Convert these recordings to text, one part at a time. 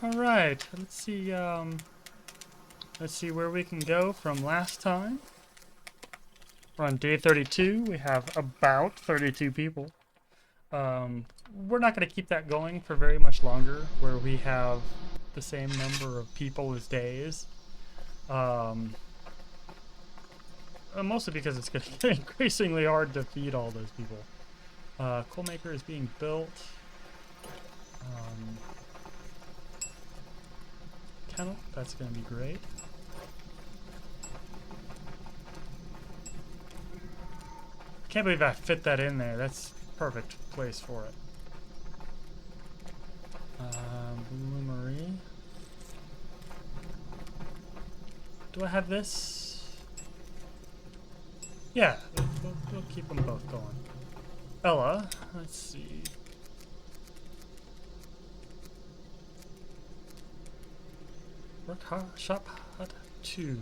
Alright, let's see where we can go from last time. We're on day 32. We have about 32 people. We're not going to keep that going for very much longer, where we have the same number of people as days. Mostly because it's going to get increasingly hard to feed all those people. Coal maker is being built. Kennel, that's going to be great. Can't believe I fit that in there. That's perfect place for it. Bloomery. Do I have this? Yeah, we'll keep them both going. Ella, let's see. Shop hut 2.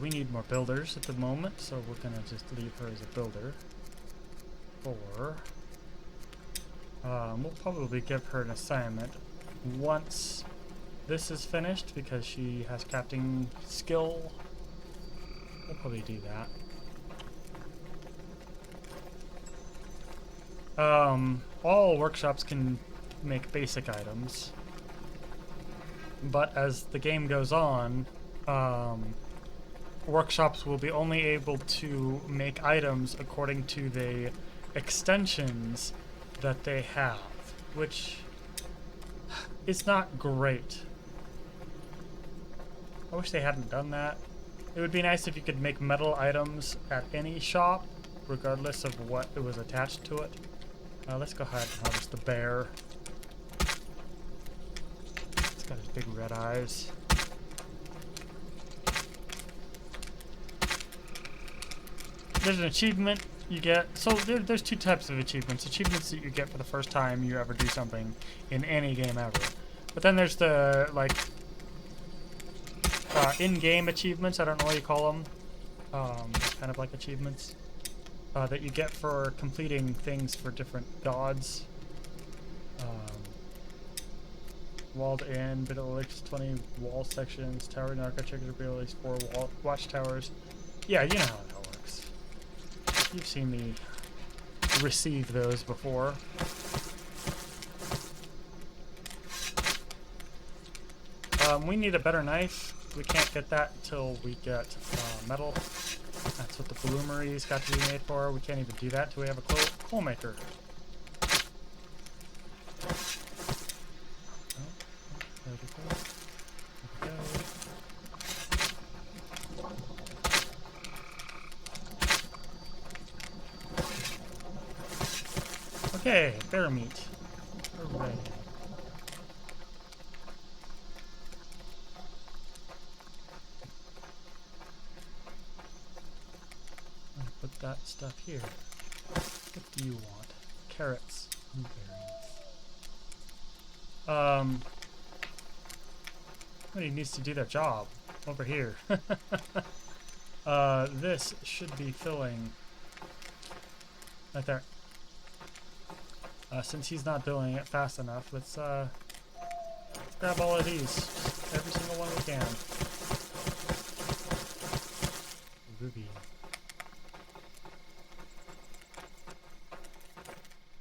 We need more builders at the moment, so we're gonna just leave her as a builder. 4. We'll probably give her an assignment once this is finished, because she has crafting skill. We'll probably do that. All workshops can make basic items, but as the game goes on, workshops will be only able to make items according to the extensions that they have, which is not great. I wish they hadn't done that. It would be nice if you could make metal items at any shop, regardless of what it was attached to it. Let's go ahead and harvest the bear. It's got his big red eyes. There's an achievement you get. So there's two types of achievements. Achievements that you get for the first time you ever do something in any game ever. But then there's the, like, in-game achievements. I don't know what you call them. Kind of like achievements that you get for completing things for different gods. Walled in, bit of at least 20 wall sections, tower and architecture, at least 4 watchtowers. Yeah, you know how that works. You've seen me receive those before. We need a better knife. We can't get that until we get metal. That's what the bloomery's got to be made for. We can't even do that until we have a coal maker. There we go. There we go. Okay, bear meat. Hooray. Put that stuff here. What do you want? Carrots and berries. Somebody needs to do their job over here. This should be filling right there. Since he's not doing it fast enough, let's grab all of these. Just every single one we can. Ruby.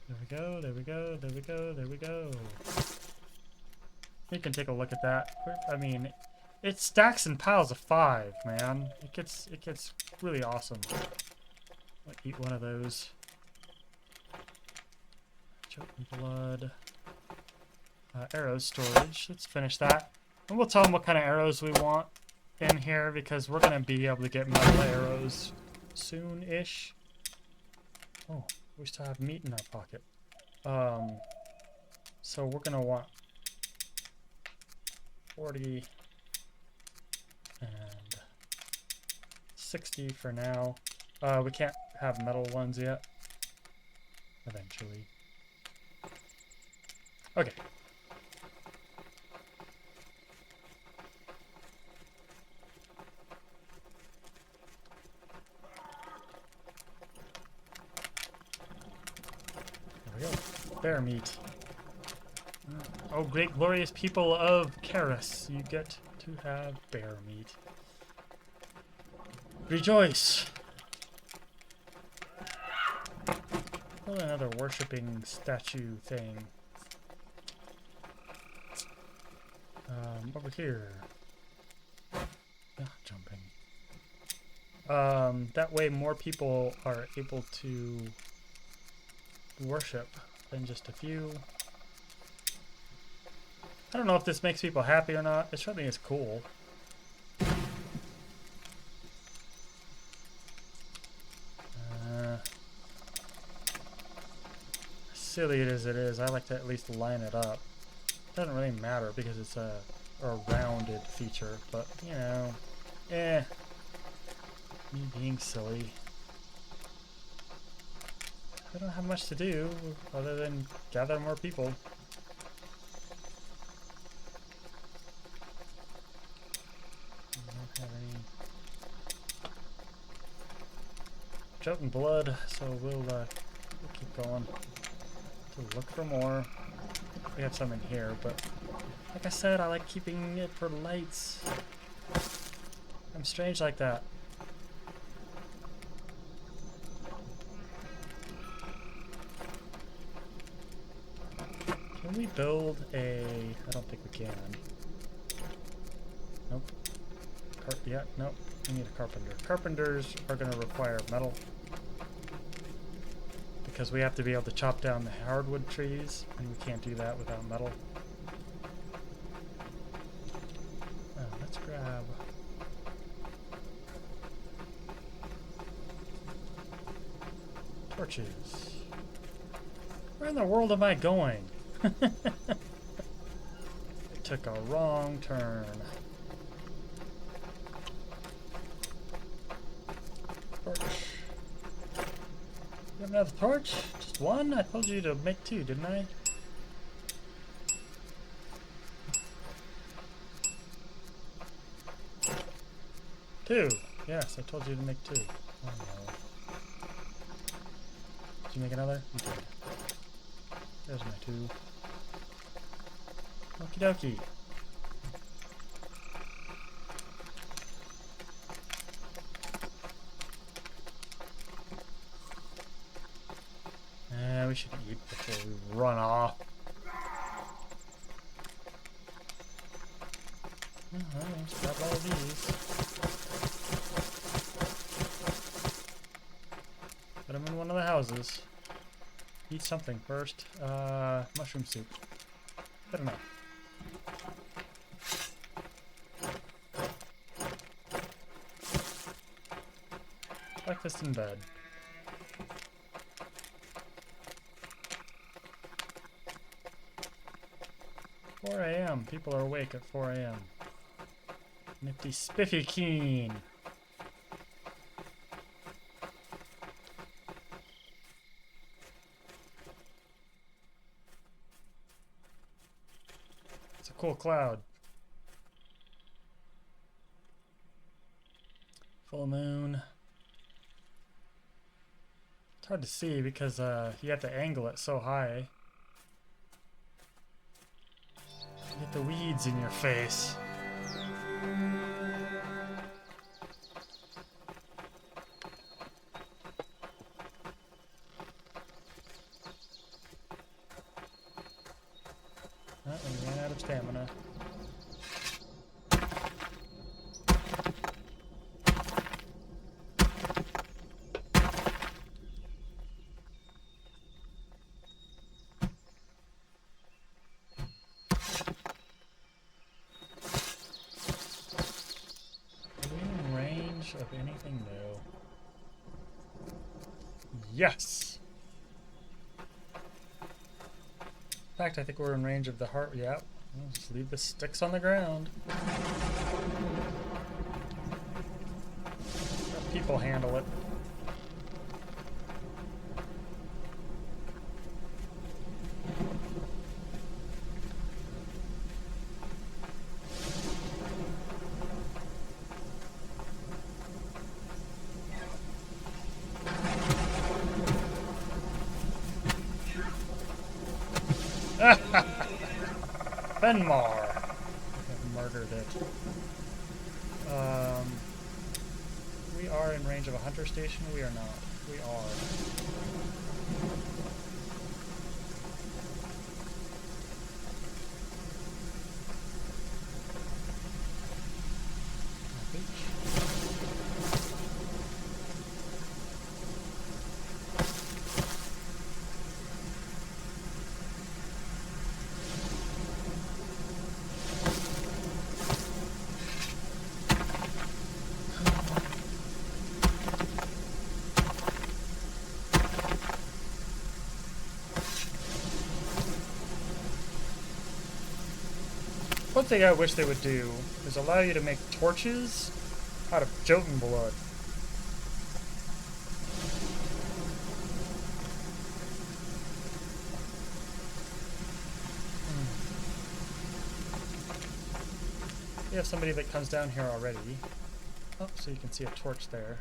There we go, there we go, there we go, there we go. You can take a look at that. I mean, it stacks in piles of 5, man. It gets really awesome. I'll eat one of those. Choking blood. Arrows storage. Let's finish that. And we'll tell them what kind of arrows we want in here, because we're going to be able to get metal arrows soon-ish. Oh, we still have meat in our pocket. So we're going to want 40 and 60 for now. We can't have metal ones yet. Eventually. Okay. There we go. Bear meat. Oh, great glorious people of Karis, you get to have bear meat. Rejoice! Oh, another worshipping statue thing. Over here. Jumping. That way more people are able to worship than just a few. I don't know if this makes people happy or not. It certainly is cool. Silly as it is, I like to at least line it up. It doesn't really matter because it's a rounded feature, but you know, me being silly. I don't have much to do other than gather more people. I don't have any Jot and blood, so we'll keep going to look for more. We have some in here, but like I said, I like keeping it for lights. I'm strange like that. Can we build a... I don't think we can. Nope. Yeah, nope. We need a carpenter. Carpenters are going to require metal. Because we have to be able to chop down the hardwood trees, and we can't do that without metal. Oh, let's grab... torches. Where in the world am I going? It took a wrong turn. Torch. You have another torch? Just one? I told you to make two, didn't I? Two. Yes, I told you to make two. Oh no. Did you make another? You did. There's my two. Okie dokie. We should eat before we run off. Let's grab all of these. Put them in one of the houses. Eat something first. Mushroom soup. Good enough. Breakfast in bed. 4 a.m. People are awake at 4 a.m. Nifty Spiffy keen. It's a cool cloud. Full moon. It's hard to see because you have to angle it so high. Get the weeds in your face. Oh, we ran out of stamina. Of anything new. Yes! In fact, I think we're in range of the heart. Yeah. We'll just leave the sticks on the ground. Let people handle it. Benmar. I've murdered it. We are in range of a hunter station. We are not. We are. One thing I wish they would do is allow you to make torches out of Jotun blood. We have somebody that comes down here already. Oh, so you can see a torch there.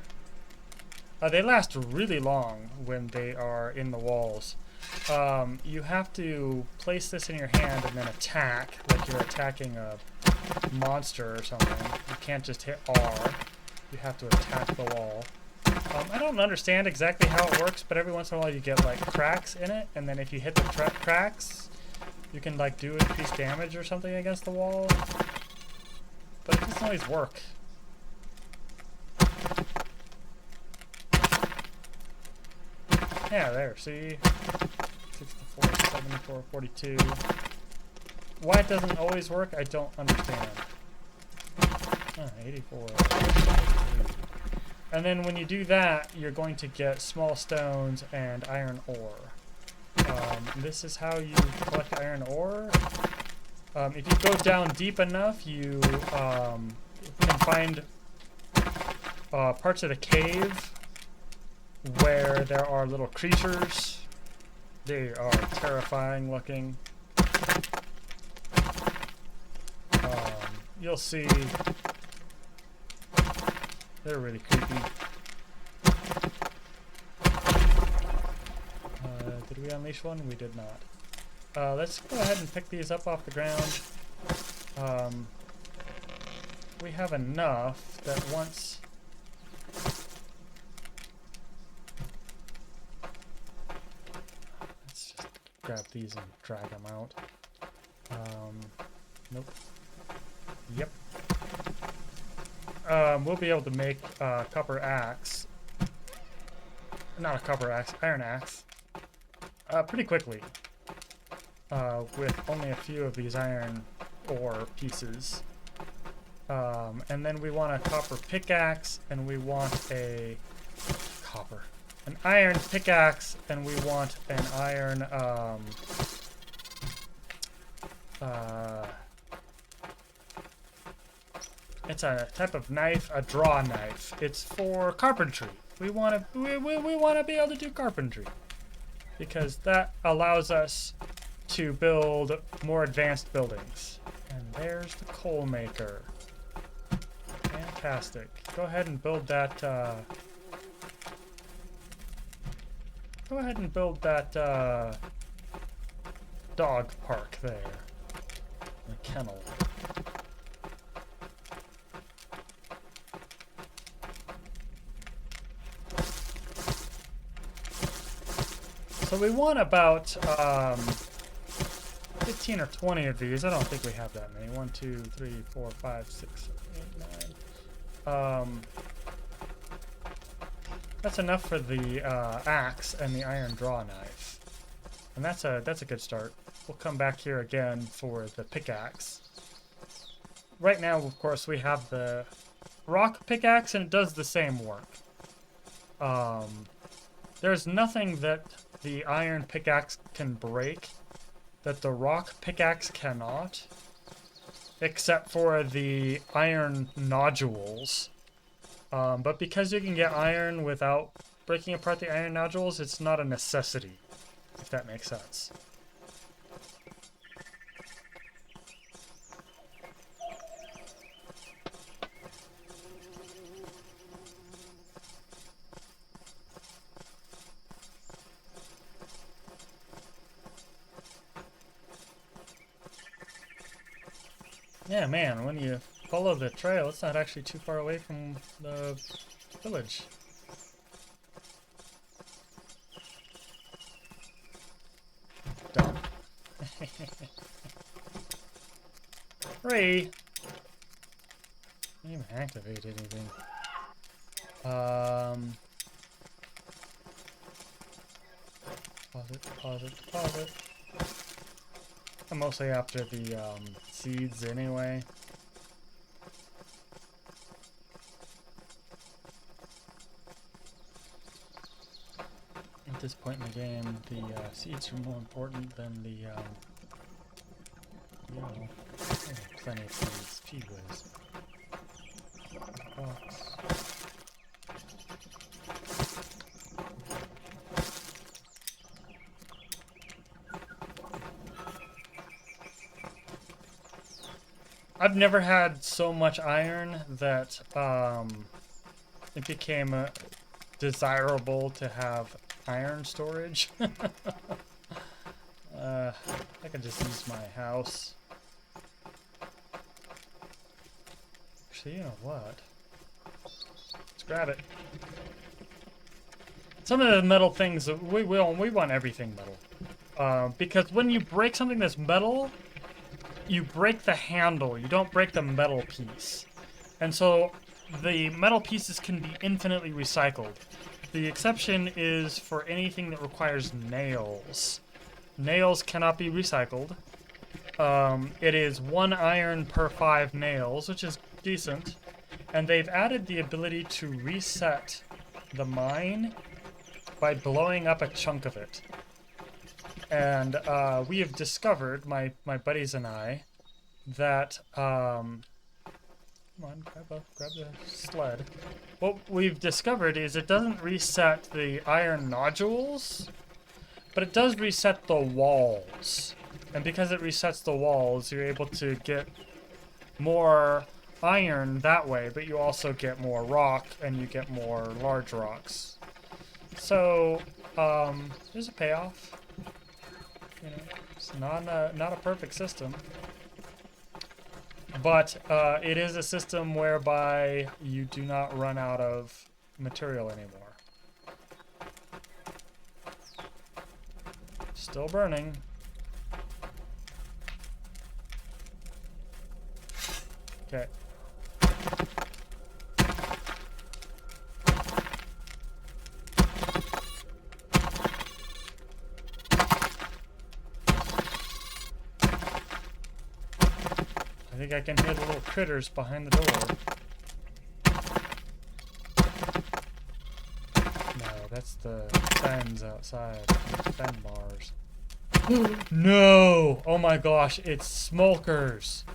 They last really long when they are in the walls. You have to place this in your hand and then attack, like you're attacking a monster or something. You can't just hit R. You have to attack the wall. I don't understand exactly how it works, but every once in a while you get like cracks in it, and then if you hit the cracks, you can like do increased damage or something against the wall. But it doesn't always work. Yeah, there, see? 64, 74, 42. Why it doesn't always work, I don't understand. 84. And then when you do that, you're going to get small stones and iron ore. This is how you collect iron ore. If you go down deep enough, you can find parts of the cave where there are little creatures. They are terrifying looking. You'll see they're really creepy. Did we unleash one? We did not. Let's go ahead and pick these up off the ground. We have enough that once... Let's just grab these and drag them out. Nope. Yep. We'll be able to make a copper axe. Not a copper axe, iron axe. Pretty quickly. With only a few of these iron ore pieces. And then we want a copper pickaxe, and we want an iron pickaxe, and we want an iron, it's a type of knife, a draw knife. It's for carpentry. We want to be able to do carpentry, because that allows us to build more advanced buildings. And there's the coal maker. Fantastic. Go ahead and build that. Dog park there. The kennel. So we want about 15 or 20 of these. I don't think we have that many. 1, 2, 3, 4, 5, 6, 7, 8, 9. That's enough for the axe and the iron draw knife. And that's a good start. We'll come back here again for the pickaxe. Right now, of course, we have the rock pickaxe, and it does the same work. There's nothing that the iron pickaxe can break that the rock pickaxe cannot, except for the iron nodules. But because you can get iron without breaking apart the iron nodules, it's not a necessity, if that makes sense. Yeah, man, when you follow the trail, it's not actually too far away from the village. Dumb. Hooray! Didn't even activate anything. Deposit. I'm mostly after the seeds anyway. At this point in the game, the seeds are more important than the, you know, plenty of seeds. Gee whiz. Box. I've never had so much iron that it became desirable to have iron storage. I could just use my house. Actually, you know what? Let's grab it. Some of the metal things, we want everything metal. Because when you break something that's metal, you break the handle, you don't break the metal piece. And so the metal pieces can be infinitely recycled. The exception is for anything that requires nails. Nails cannot be recycled. It is 1 iron per 5 nails, which is decent. And they've added the ability to reset the mine by blowing up a chunk of it. And we have discovered, my buddies and I, that come on, grab the sled. What we've discovered is it doesn't reset the iron nodules, but it does reset the walls. And because it resets the walls, you're able to get more iron that way, but you also get more rock and you get more large rocks. So there's a payoff. You know, it's not a perfect system, but it is a system whereby you do not run out of material anymore. Still burning. Okay. I think I can hear the little critters behind the door. No, that's the fens outside. Fen bars. No! Oh my gosh, it's smokers!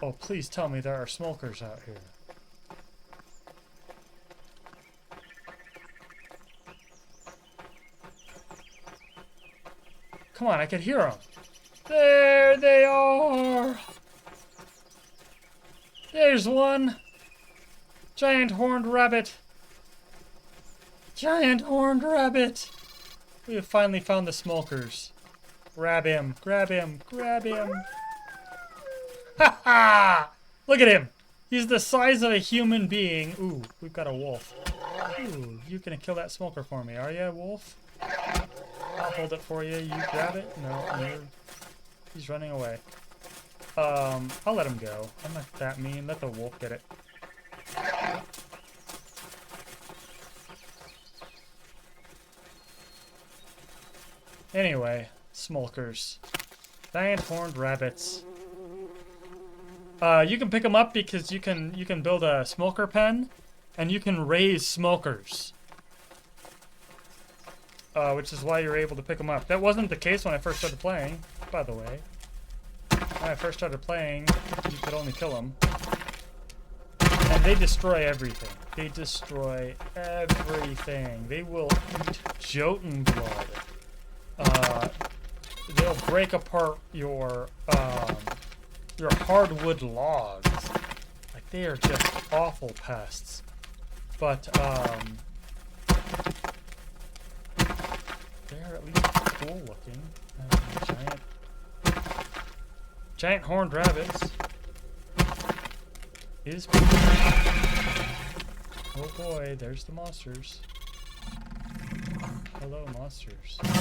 Oh, please tell me there are smokers out here. Come on, I can hear them. There they are! There's one! Giant horned rabbit! Giant horned rabbit! We have finally found the smokers. Grab him, grab him, grab him! Ha ha! Look at him! He's the size of a human being. Ooh, we've got a wolf. Ooh, you're gonna kill that smoker for me, are you, wolf? I'll hold it for you. You grab it? No, he's running away. I'll let him go. I'm not that mean. Let the wolf get it. Anyway, smokers. Giant horned rabbits. You can pick them up because you can build a smoker pen, and you can raise smokers. Which is why you're able to pick them up. That wasn't the case when I first started playing, by the way. When I first started playing, you could only kill them. And they destroy everything. They destroy everything. They will eat Jotun blood. They'll break apart your hardwood logs. Like, they are just awful pests. But, they're at least cool looking. Giant horned rabbits is. Oh boy, there's the monsters. Hello, monsters. There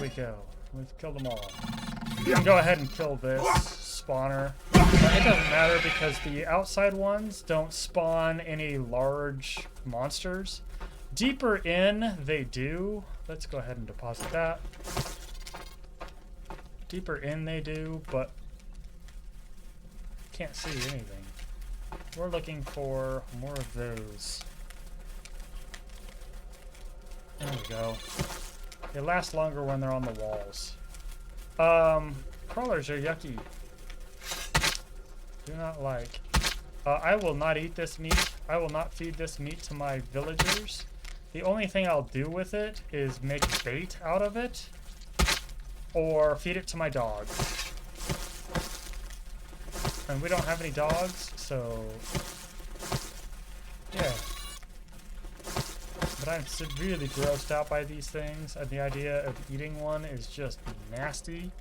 we go. We've killed them all. You can go ahead and kill this spawner. It doesn't matter because the outside ones don't spawn any large monsters. Deeper in, they do. Let's go ahead and deposit that. Deeper in, they do, but can't see anything. We're looking for more of those. There we go. They last longer when they're on the walls. Crawlers are yucky. Do not like. I will not eat this meat. I will not feed this meat to my villagers. The only thing I'll do with it is make bait out of it or feed it to my dogs. And we don't have any dogs, so yeah. But I'm severely grossed out by these things, and the idea of eating one is just nasty.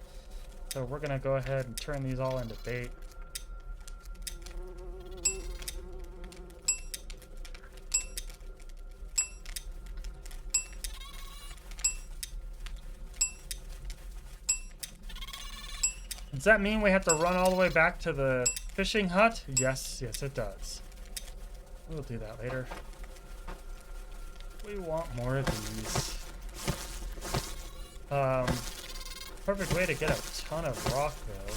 So we're gonna go ahead and turn these all into bait. Does that mean we have to run all the way back to the fishing hut? Yes, yes it does. We'll do that later. We want more of these. Perfect way to get a ton of rock though.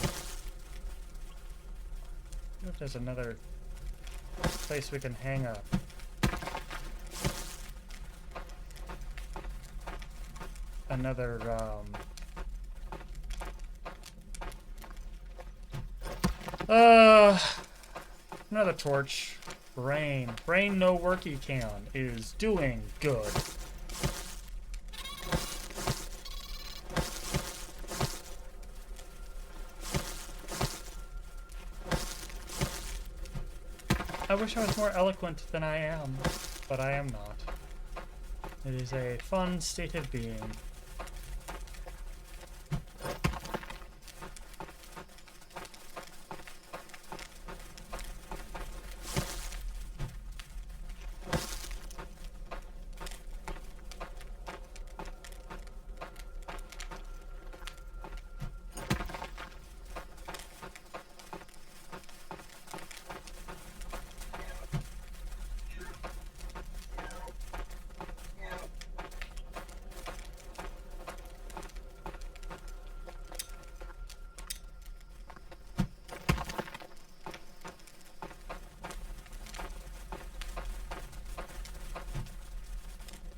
I wonder if there's another place we can hang up. Another, another torch. Rain. Rain no worky can is doing good. I wish I was more eloquent than I am, but I am not. It is a fun state of being.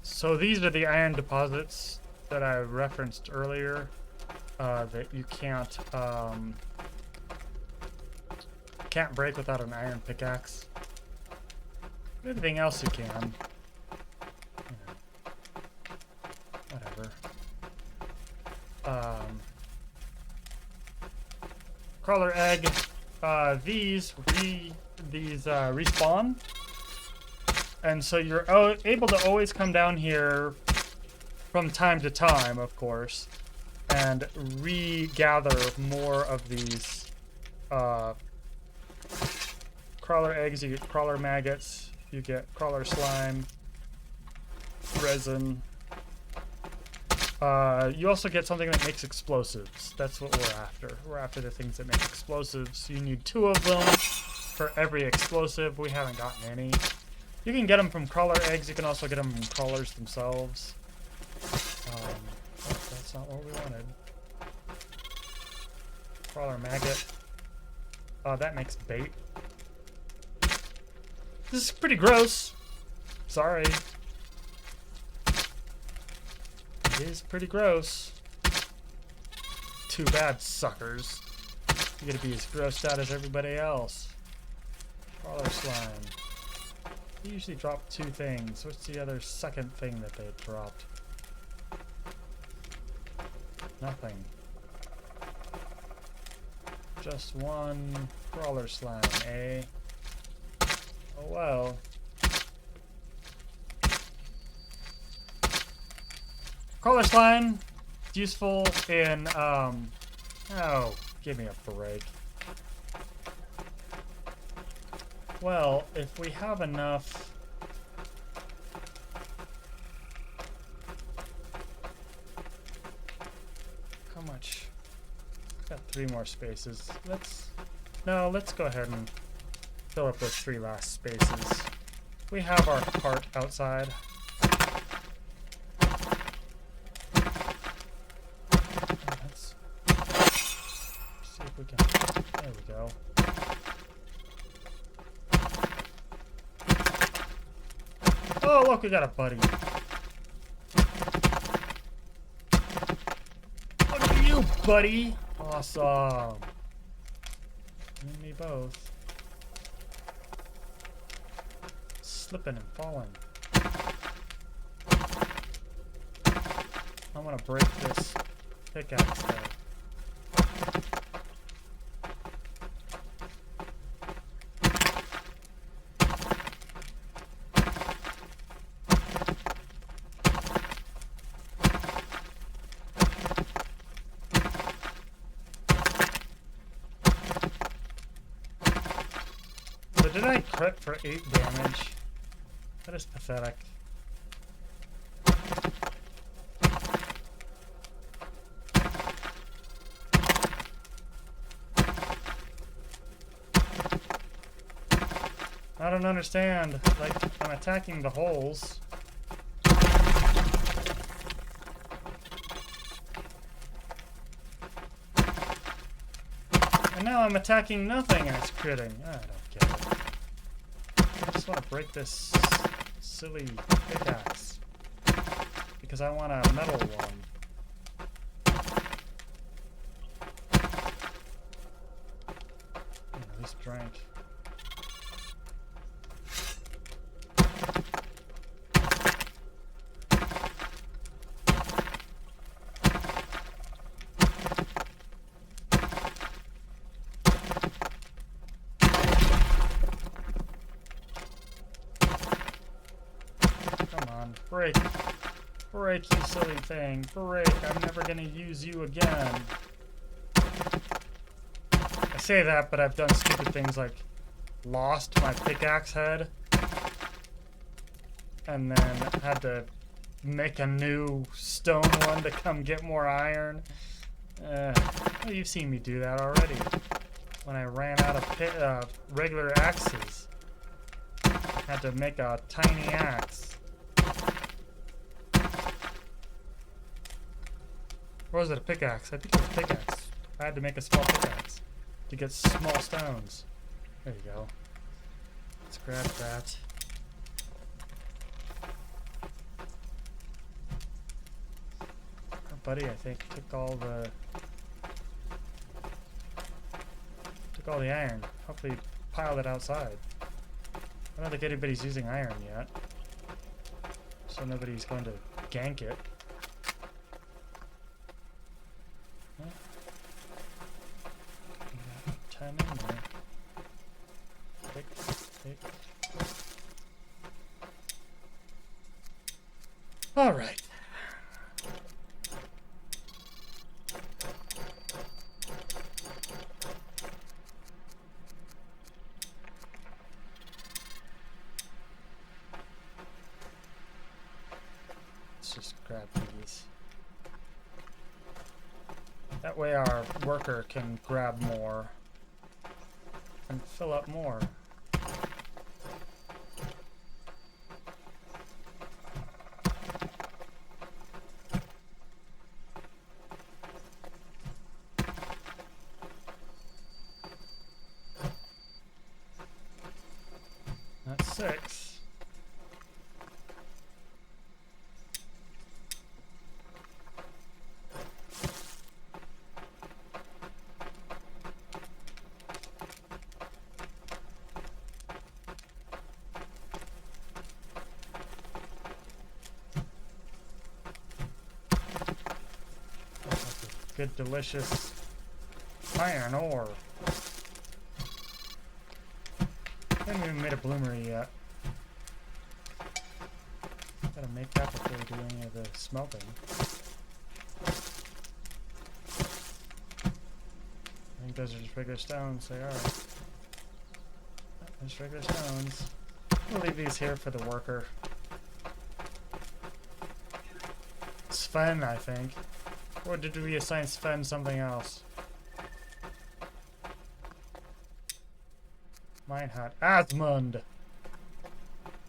So these are the iron deposits that I referenced earlier that you can't break without an iron pickaxe. Everything else you can. Whatever. Crawler egg. These respawn. And so you're able to always come down here from time to time, of course, and regather more of these crawler eggs. You get crawler maggots, you get crawler slime, resin. You also get something that makes explosives. That's what we're after. We're after the things that make explosives. You need 2 of them for every explosive. We haven't gotten any. You can get them from crawler eggs. You can also get them from crawlers themselves. Oh, that's not what we wanted. Crawler maggot. That makes bait. This is pretty gross. Sorry. It is pretty gross. Too bad, suckers. You're gonna be as grossed out as everybody else. Crawler slime. They usually drop 2 things. What's the other second thing that they dropped? Nothing. just one crawler slime, eh? Oh well. Crawler slime, useful in, oh, give me a break. Well, if we have enough... How much? Got 3 more spaces. Let's go ahead and fill up those 3 last spaces. We have our cart outside. Let's see if we can... There we go. Oh, look, we got a buddy. Look at you, buddy. Awesome. You and me both. Slipping and falling. I'm gonna break this pickaxe though. Did I crit for 8 damage? That is pathetic. I don't understand. Like, I'm attacking the holes. And now I'm attacking nothing and it's critting. I don't get it. I just want to break this silly pickaxe because I want a metal one. At least drank. Break. Break, you silly thing. Break. I'm never gonna use you again. I say that, but I've done stupid things like lost my pickaxe head and then had to make a new stone one to come get more iron. Well, you've seen me do that already. When I ran out of regular axes, I had to make a tiny axe. Or was it a pickaxe? I think it was a pickaxe. I had to make a small pickaxe to get small stones. There you go. Let's grab that. Our buddy, I think, took all the iron. Hopefully piled it outside. I don't think anybody's using iron yet. So nobody's going to gank it. 10 in there. Pick. All right. Let's just grab these. That way our worker can grab more and fill up more. That's 6. Good, delicious Iron ore. I haven't even made a bloomery yet. Gotta make that before we do any of the smelting. I think those are just regular stones. They are. Just regular stones. We'll leave these here for the worker. Sven, I think. Or did we assign Sven something else? Mine had Asmund.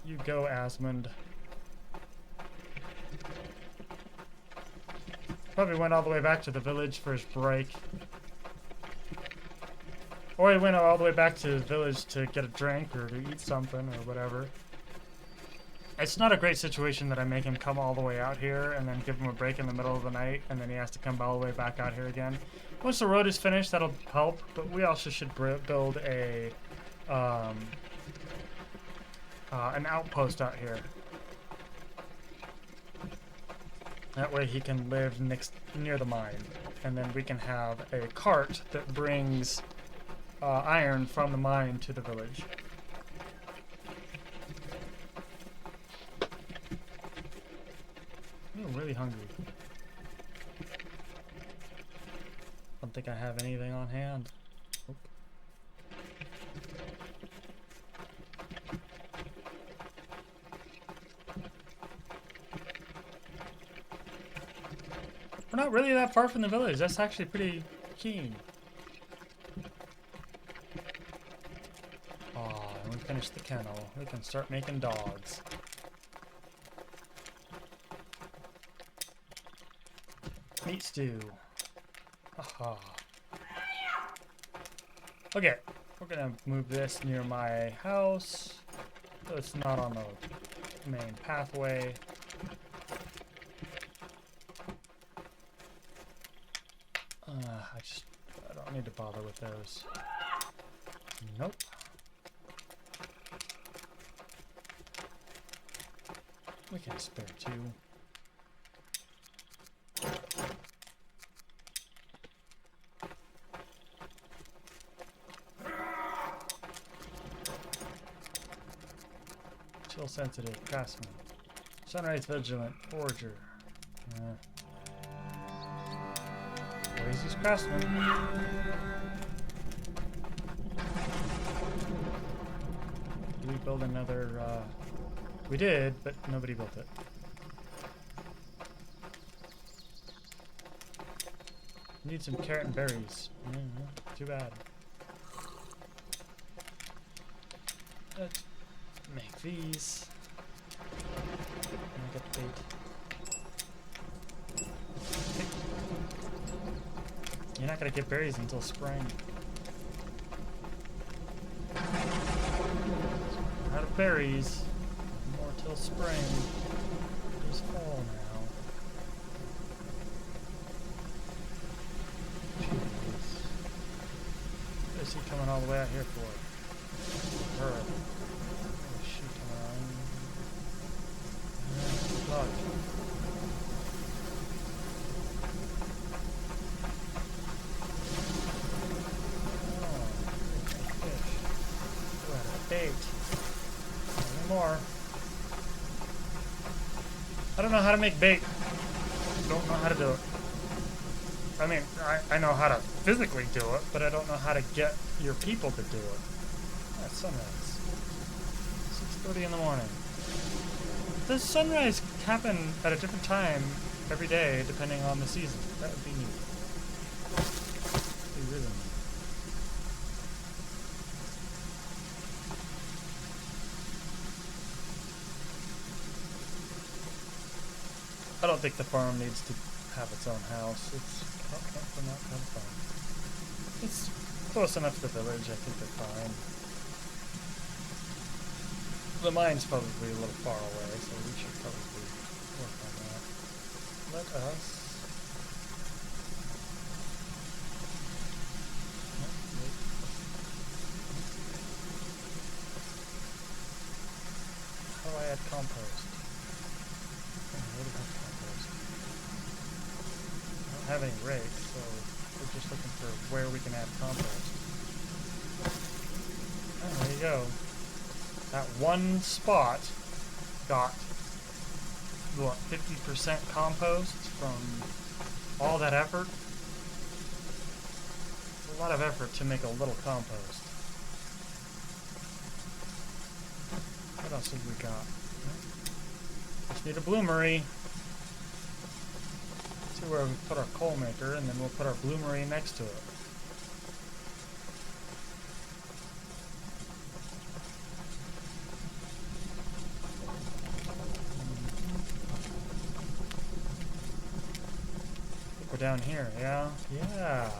You go, Asmund. Probably went all the way back to the village for his break. Or he went all the way back to the village to get a drink or to eat something or whatever. It's not a great situation that I make him come all the way out here and then give him a break in the middle of the night and then he has to come all the way back out here again. Once the road is finished, that'll help, but we also should build a an outpost out here. That way he can live near the mine, and then we can have a cart that brings iron from the mine to the village. I'm really hungry. Don't think I have anything on hand. Nope. We're not really that far from the village. That's actually pretty keen. Oh, and we finished the kennel. We can start making dogs. Meat stew. Aha. Okay, we're gonna move this near my house, so it's not on the main pathway. I don't need to bother with those. Nope. We can spare two. Chill sensitive, craftsman. Sunrise vigilant, forager. Lazy's craftsman. Did we build another, we did, but nobody built it. Need some carrot and berries. Too bad. Let's make these. Get the bait. You're not gonna get berries until spring. Out of berries. More till spring. It's fall now. Jeez. What is he coming all the way out here for? Her. What is she coming on? Look. Bait. Any more. I don't know how to make bait. Don't know how to do it. I mean, I know how to physically do it, but I don't know how to get your people to do it. That's sunrise. 6:30 in the morning. Does sunrise happen at a different time every day depending on the season? That would be neat. Be really neat. I don't think the farm needs to have its own house. It's not kind of fun. It's close enough to the village. I think they're fine. The mine's probably a little far away, so we should probably work on that. Let us. How do I add compost? What do I have compost? I don't have any rakes, so we Just looking for where we can add compost. Oh, there you go. That one spot got, what, 50% compost from all that effort? It's a lot of effort to make a little compost. What else have we got? Just need a bloomery. See where we put our coal maker, and then we'll put our bloomery next to it. We're down here, yeah? Yeah.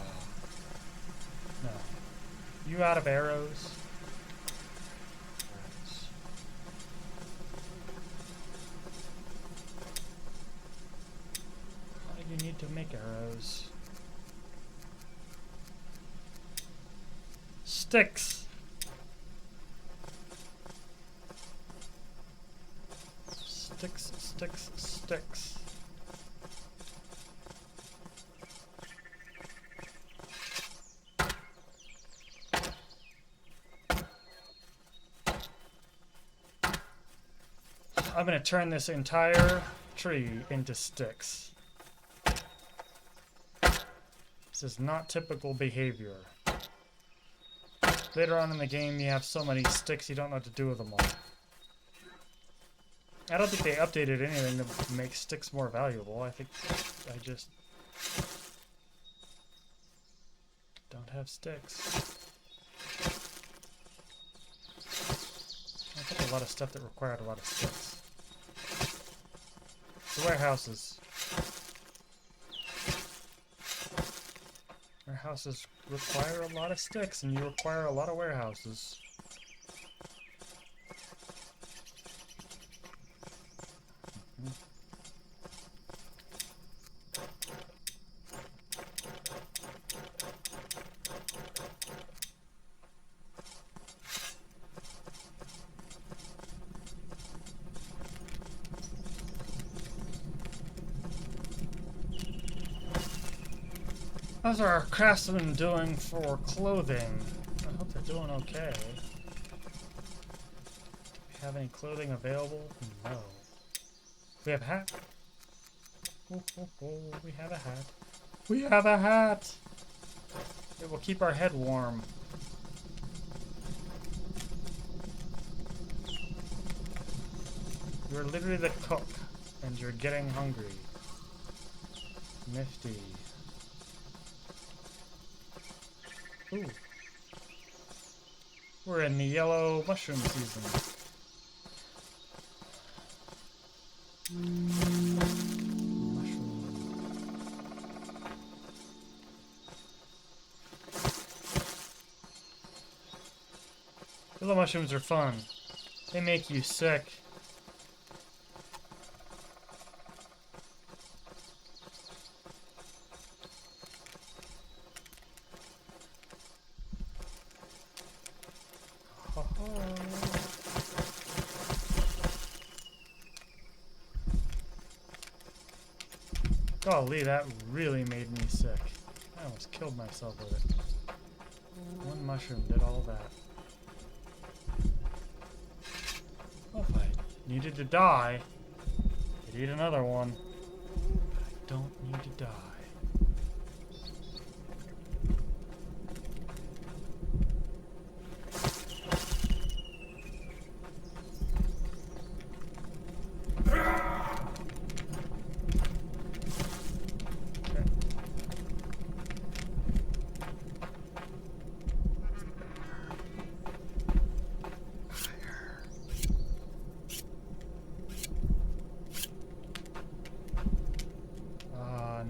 No. You out of arrows? Why do you need to make arrows? Sticks! Sticks, sticks, sticks. I'm going to turn this entire tree into sticks. This is not typical behavior. Later on in the game, you have so many sticks you don't know what to do with them all. I don't think they updated anything to make sticks more valuable. I think I just don't have sticks. I think a lot of stuff that required a lot of sticks. The warehouses. Warehouses require a lot of sticks, and you require a lot of warehouses. How's our craftsmen doing for clothing? I hope they're doing okay. Do we have any clothing available? No. We have a hat. Oh, oh, oh, we have a hat. We have a hat! It will keep our head warm. You're literally the cook, and you're getting hungry. Nifty. Ooh. We're in the yellow mushroom season. Mushroom. Yellow mushrooms are fun. They make you sick. Golly, that really made me sick. I almost killed myself with it. One mushroom did all that. Well, if I needed to die, I'd eat another one. I don't need to die.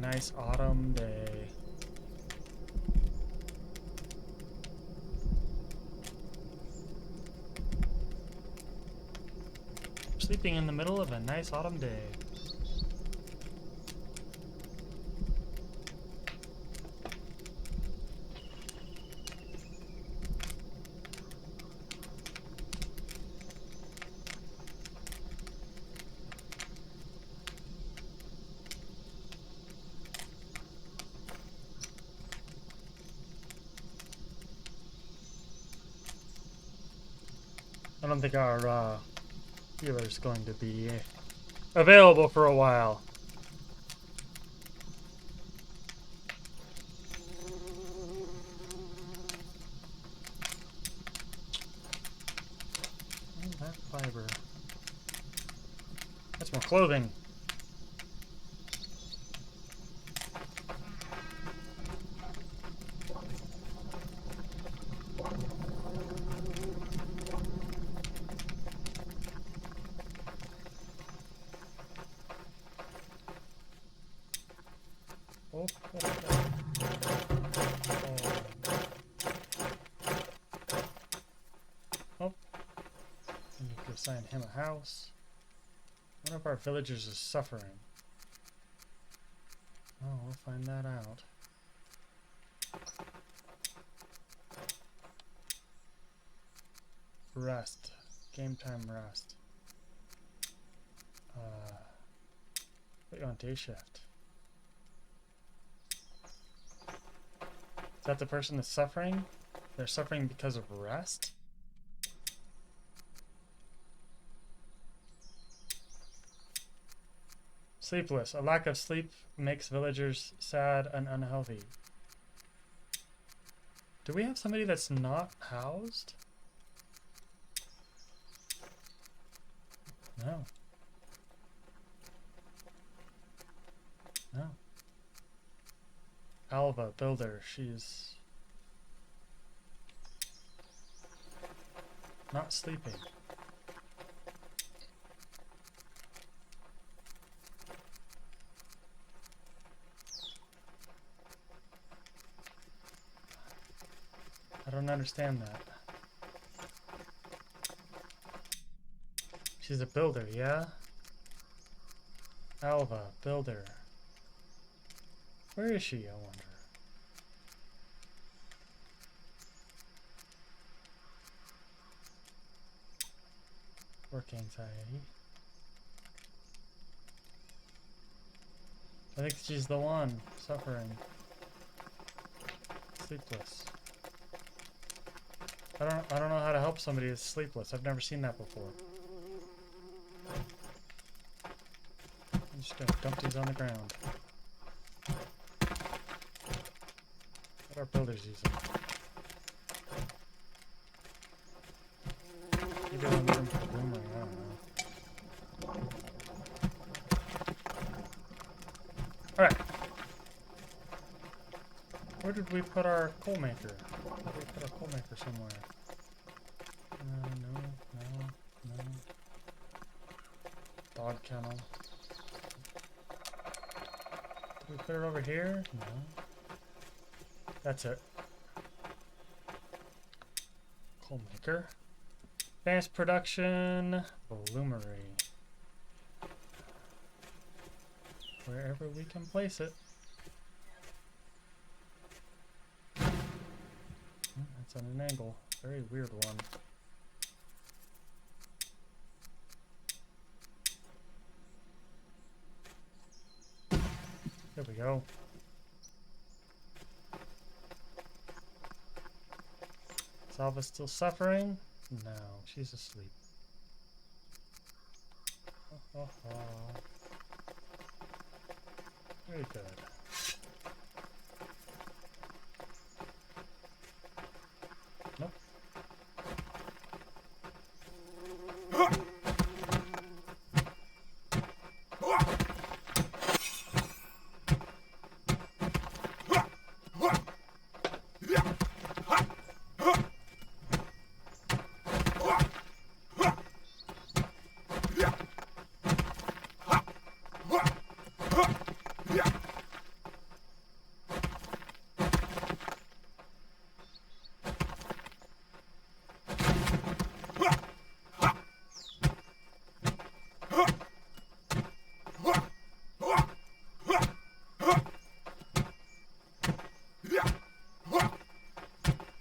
Nice autumn day. Sleeping in the middle of a nice autumn day. I don't think our healer's going to be available for a while. Oh, that fiber. That's more clothing. Oh, I need to assign him a house. One of our villagers is suffering. Oh, we'll find that out. Rest. Game time rest. Put you on day shift. Is that the person that's suffering? They're suffering because of rest? Sleepless. A lack of sleep makes villagers sad and unhealthy. Do we have somebody that's not housed? No. No. Alva, builder, she's not sleeping. I don't understand that. She's a builder, yeah? Alva, builder. Where is she, I wonder? Work anxiety. I think she's the one suffering. Sleepless. I don't know how to help somebody that's sleepless. I've never seen that before. I'm just gonna dump these on the ground. What are builders using? Maybe I'll need them for boomerang, I don't know. Alright. Where did we put our coal maker? Where did we put our coal maker somewhere? No. Dog kennel. Did we put it over here? No. That's it. Coal maker. Advanced production. Bloomery. Wherever we can place it. That's on an angle. Very weird one. There we go. Is Alva still suffering? No, she's asleep. Very good. Nope.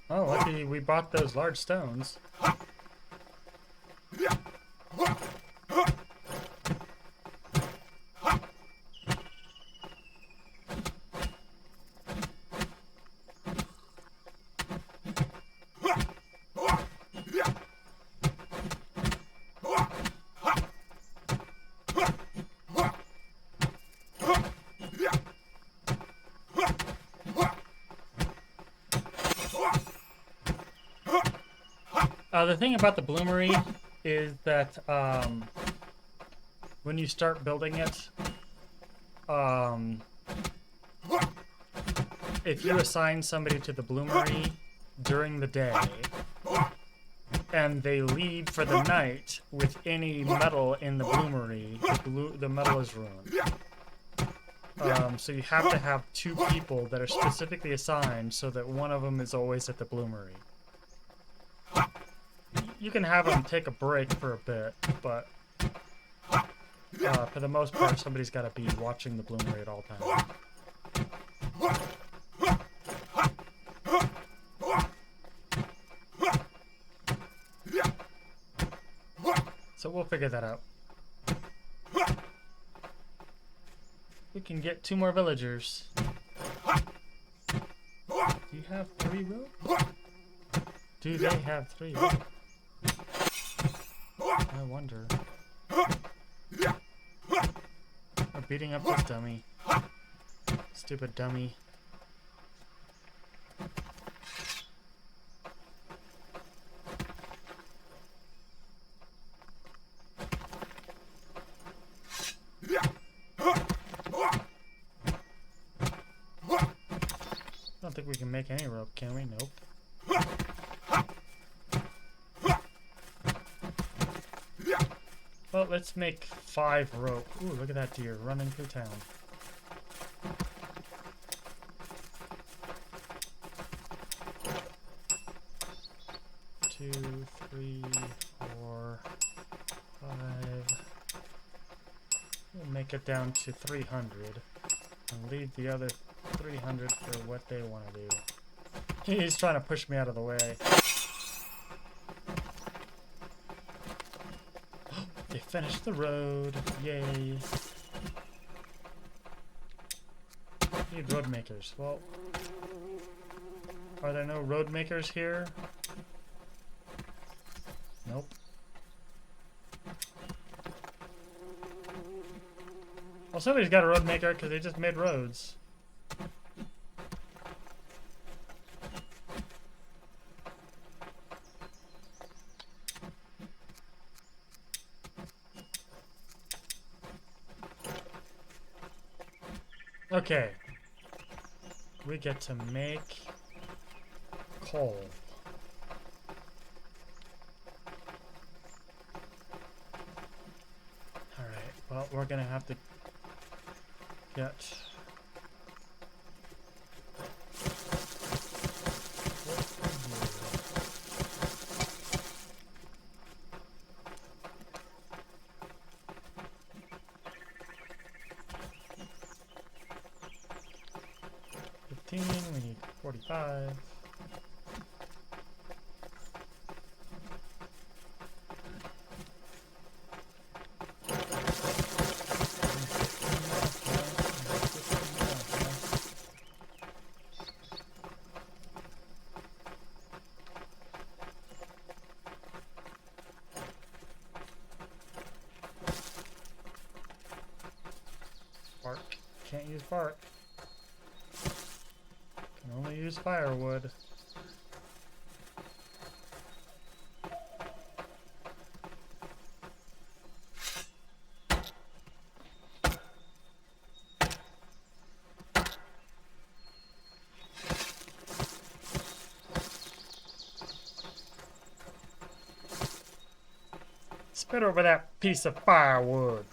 Oh, lucky we bought those large stones. The thing about the bloomery is that when you start building it, if you assign somebody to the bloomery during the day and they leave for the night with any metal in the bloomery, the metal is ruined. So you have to have two people that are specifically assigned so that one of them is always at the bloomery. You can have them take a break for a bit, but for the most part, somebody's got to be watching the bloomery at all times. So we'll figure that out. We can get 2 more villagers. Do you have 3 rope? Do they have 3 rope? I wonder. We're beating up this dummy. Stupid dummy. I don't think we can make any rope, can we? Nope. Well, let's make 5 rope. Ooh, look at that deer running through town. Two, 3, 4, 5. We'll make it down to 300 and leave the other 300 for what they want to do. He's trying to push me out of the way. They finished the road. Yay. Need road makers. Well, are there no road makers here? Nope. Well, somebody's got a road maker because they just made roads. Okay. We get to make coal. Alright, well, we're gonna have to get... We need 45. Bark. Can't use bark. Can only use firewood. Spit over that piece of firewood.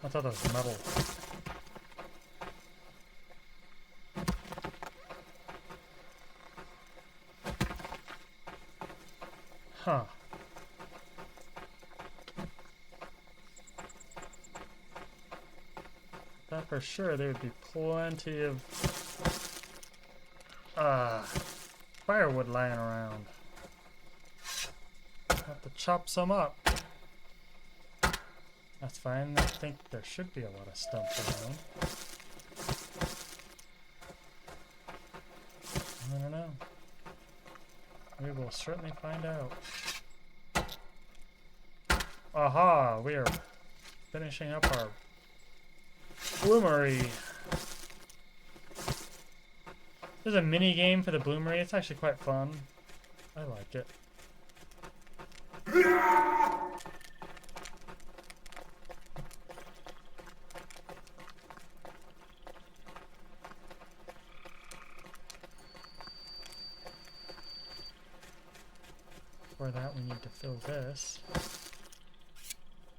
I thought that was metal. Huh. Thought for sure there would be plenty of firewood lying around. Have to chop some up. That's fine. I think there should be a lot of stumps around. I don't know. We will certainly find out. Aha, we are finishing up our bloomery. There's a mini game for the bloomery. It's actually quite fun. I like it. For that, we need to fill this.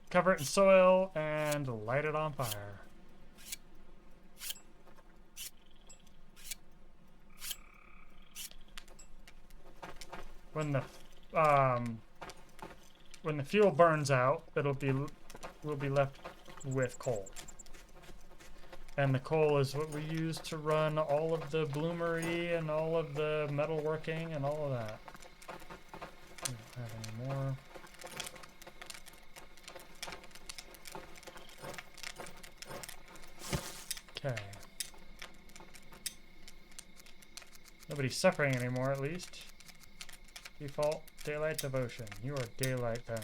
Cover it in soil and light it on fire. When the fuel burns out, we'll be left with coal. And the coal is what we use to run all of the bloomery and all of the metalworking and all of that. We don't have any more. Okay. Nobody's suffering anymore, at least. Default daylight devotion. You are daylight then.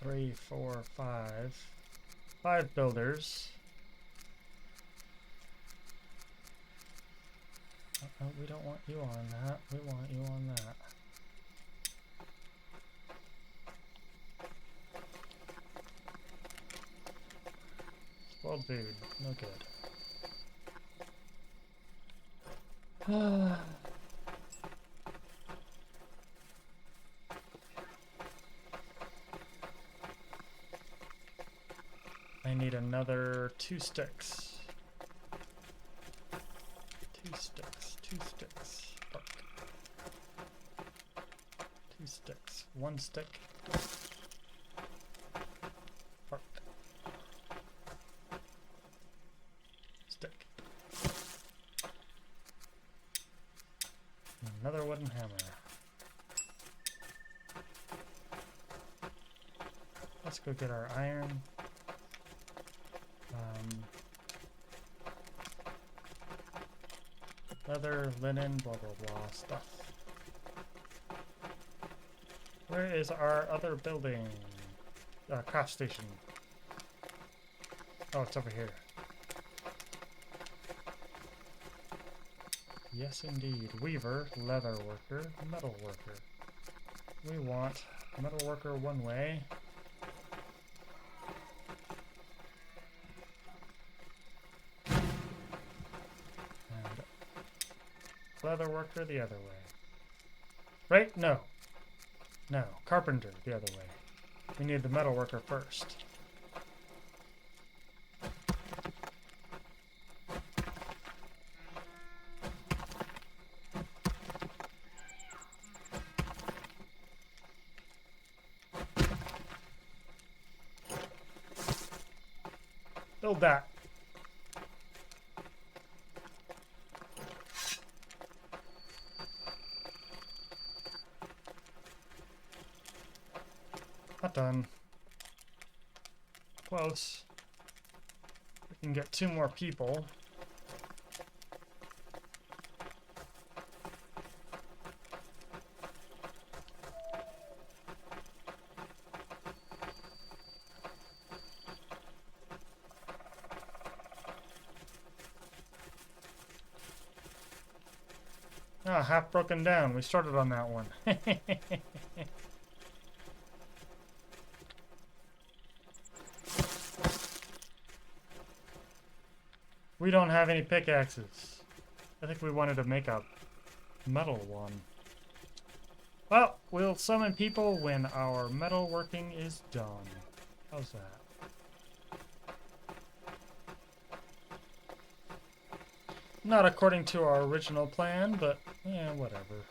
Three, four, five. 5 builders. Oh, we don't want you on that. We want you on that. Spoiled food. No good. I need another 2 sticks. 2 sticks. 2 sticks. Bark. 2 sticks. 1 stick. Bark. Stick. Another wooden hammer. Let's go get our iron. Leather, linen, blah blah blah stuff. Where is our other building? Craft station. Oh, it's over here. Yes, indeed. Weaver, leather worker, metal worker. We want metal worker one way. Leather worker the other way. Right? No. No. Carpenter the other way. We need the metal worker first. Build that. Not done. Close. We can get 2 more people. Ah, half broken down. We started on that one. We don't have any pickaxes. I think we wanted to make a metal one. Well, we'll summon people when our metalworking is done. How's that? Not according to our original plan, but yeah, whatever.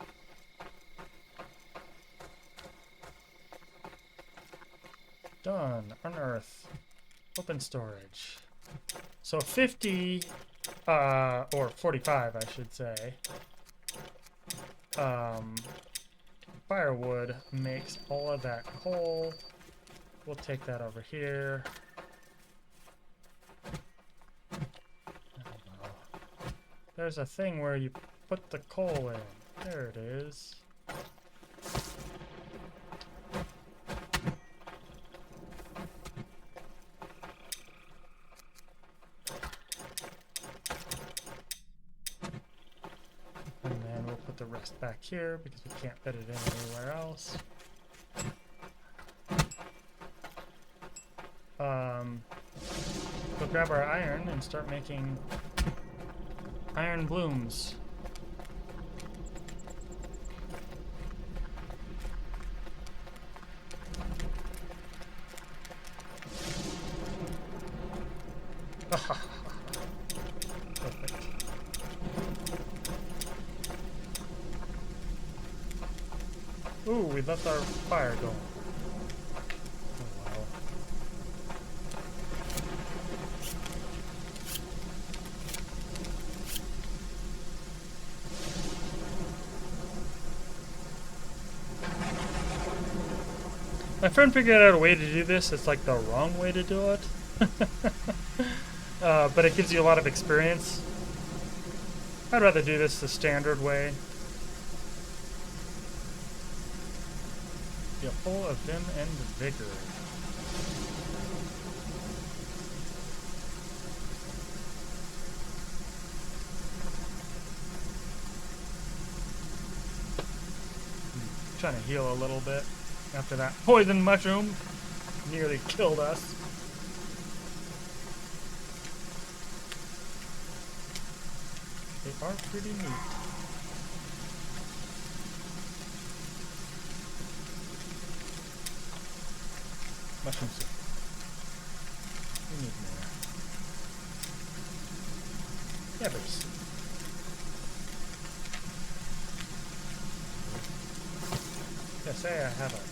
Done. Unearth. Open storage. So 50, or 45, I should say, firewood makes all of that coal. We'll take that over here. There's a thing where you put the coal in. There it is. And then we'll put the rest back here because we can't fit it in anywhere else. We'll grab our iron and start making iron blooms. Perfect. Ooh, we left our fire going. Oh, wow. My friend figured out a way to do this. It's like the wrong way to do it. But it gives you a lot of experience. I'd rather do this the standard way. Be full of vim and vigor. I'm trying to heal a little bit after that poison mushroom nearly killed us. They are pretty neat. Mushroom soup. We need more. Yeah, there's. Yeah, say I have a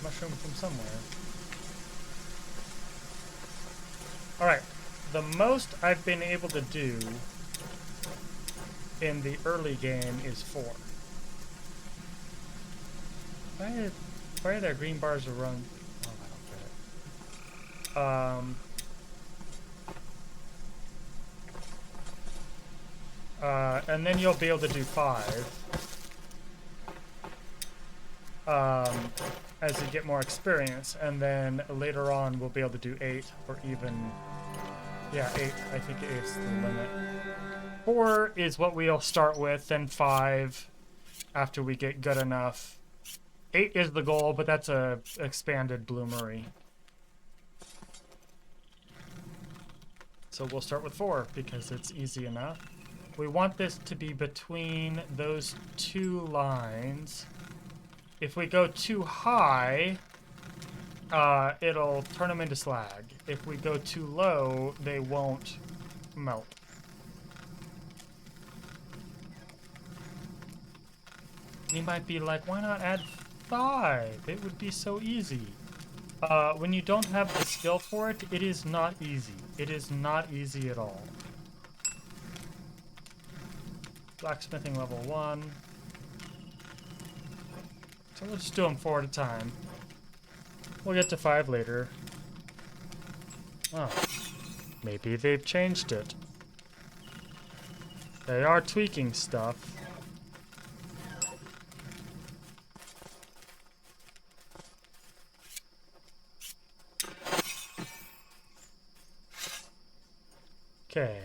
mushroom from somewhere. Alright, the most I've been able to do in the early game is 4. Why are there green bars around? Oh, I don't get it. And then you'll be able to do 5 as you get more experience, and then later on we'll be able to do 8 or even, yeah, 8. I think 8's the limit. 4 is what we'll start with, then 5 after we get good enough. 8 is the goal, but that's a expanded bloomery. So we'll start with 4 because it's easy enough. We want this to be between those 2 lines. If we go too high, it'll turn them into slag. If we go too low, they won't melt. You might be like, why not add 5? It would be so easy. When you don't have the skill for it, it is not easy. It is not easy at all. Blacksmithing level 1. So we'll just do them 4 at a time. We'll get to 5 later. Oh, maybe they've changed it. They are tweaking stuff. Okay.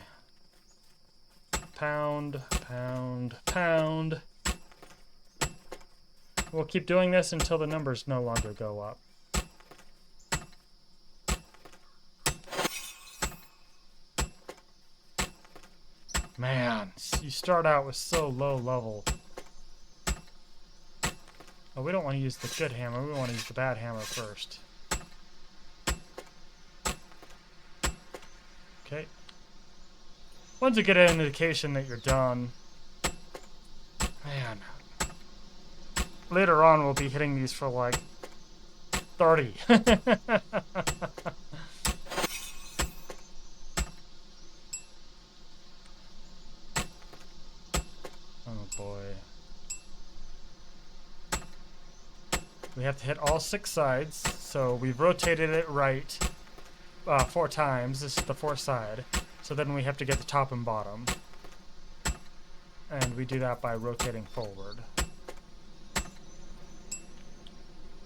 Pound, pound, pound. We'll keep doing this until the numbers no longer go up. Man, you start out with so low level. Oh, we don't want to use the good hammer. We want to use the bad hammer first. Okay. Once you get an indication that you're done, man, later on we'll be hitting these for like 30. Oh boy. We have to hit all 6 sides. So we've rotated it right 4 times. This is the 4th side. So then we have to get the top and bottom. And we do that by rotating forward.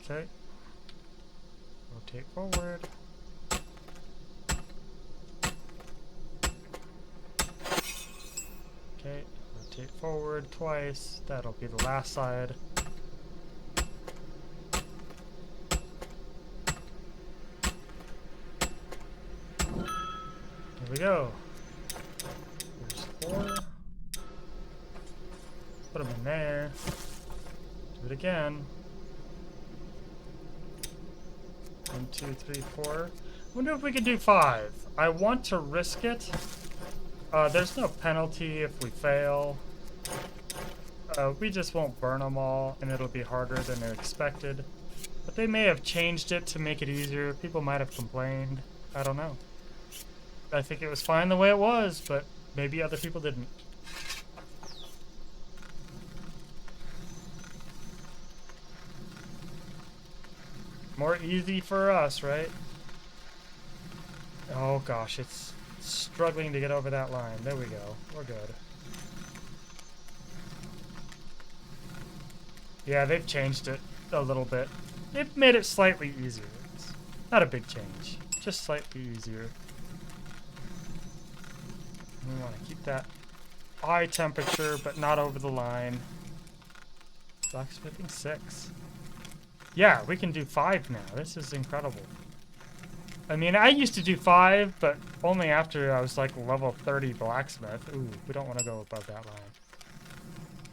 Okay. Rotate forward. Okay, rotate forward twice. That'll be the last side. Here we go. Here's 4. Put them in there. Do it again. 1, 2, 3, 4. Wonder if we could do 5. I want to risk it. There's no penalty if we fail. We just won't burn them all, and it'll be harder than expected. But they may have changed it to make it easier. People might have complained. I don't know. I think it was fine the way it was, but maybe other people didn't. More easy for us, right? Oh gosh, it's struggling to get over that line. There we go. We're good. Yeah, they've changed it a little bit. They've made it slightly easier. It's not a big change, just slightly easier. We want to keep that high temperature, but not over the line. Blacksmithing 6. Yeah, we can do 5 now. This is incredible. I mean, I used to do 5, but only after I was like level 30 blacksmith. Ooh, we don't want to go above that line.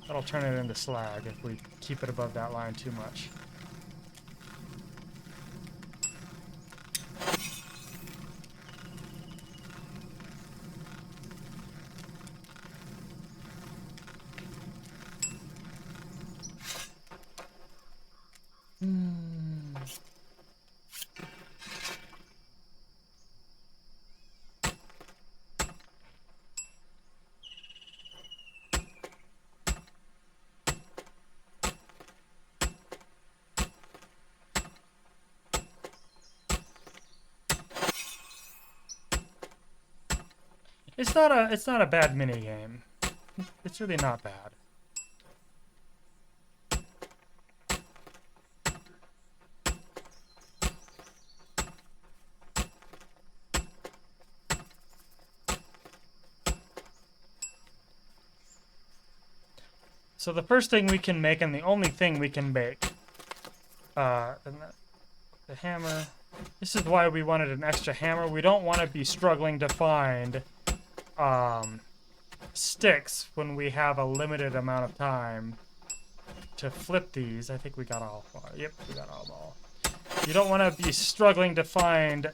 That'll turn it into slag if we keep it above that line too much. It's not a bad mini game. It's really not bad. So the first thing we can make, and the only thing we can make, the hammer. This is why we wanted an extra hammer. We don't want to be struggling to find sticks when we have a limited amount of time to flip these. I think we got all 4. Yep, we got all. You don't want to be struggling to find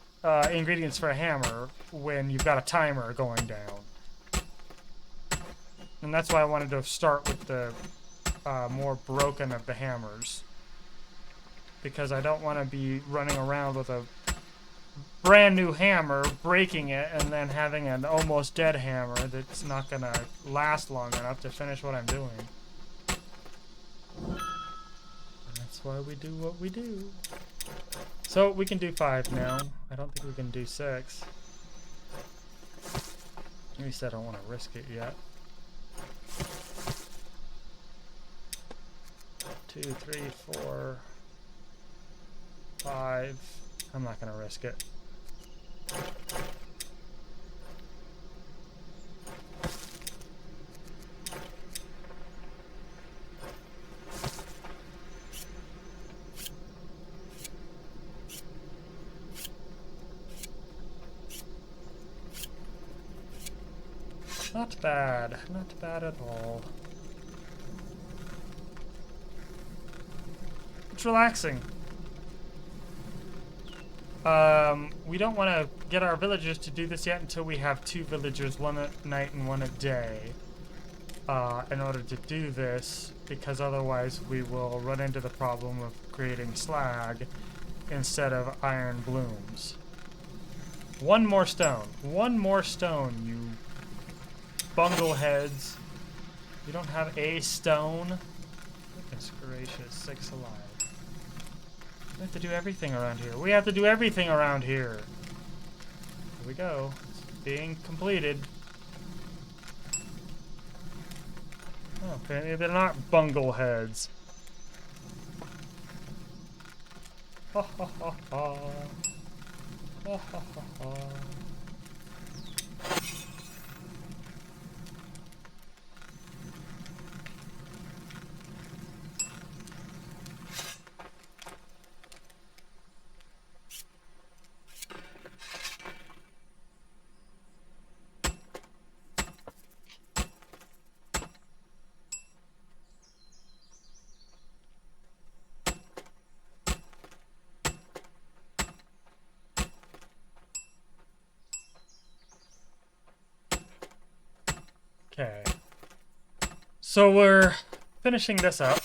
ingredients for a hammer when you've got a timer going down. And that's why I wanted to start with the more broken of the hammers. Because I don't want to be running around with a brand new hammer, breaking it, and then having an almost dead hammer that's not going to last long enough to finish what I'm doing. And that's why we do what we do. So we can do 5 now. I don't think we can do 6. At least I don't want to risk it yet. 2, 3, 4, 5. I'm not going to risk it. Not bad. Not bad at all. It's relaxing. We don't want to get our villagers to do this yet until we have 2 villagers, one at night and one at day, in order to do this, because otherwise we will run into the problem of creating slag instead of iron blooms. 1 more stone. 1 more stone, you bungleheads. You don't have a stone? Goodness gracious, 6 alive. We have to do everything around here. We have to do everything around here. Here we go. It's being completed. Oh, apparently they're not bungleheads. Ha ha ha ha. Ha ha ha ha. Okay. So we're finishing this up.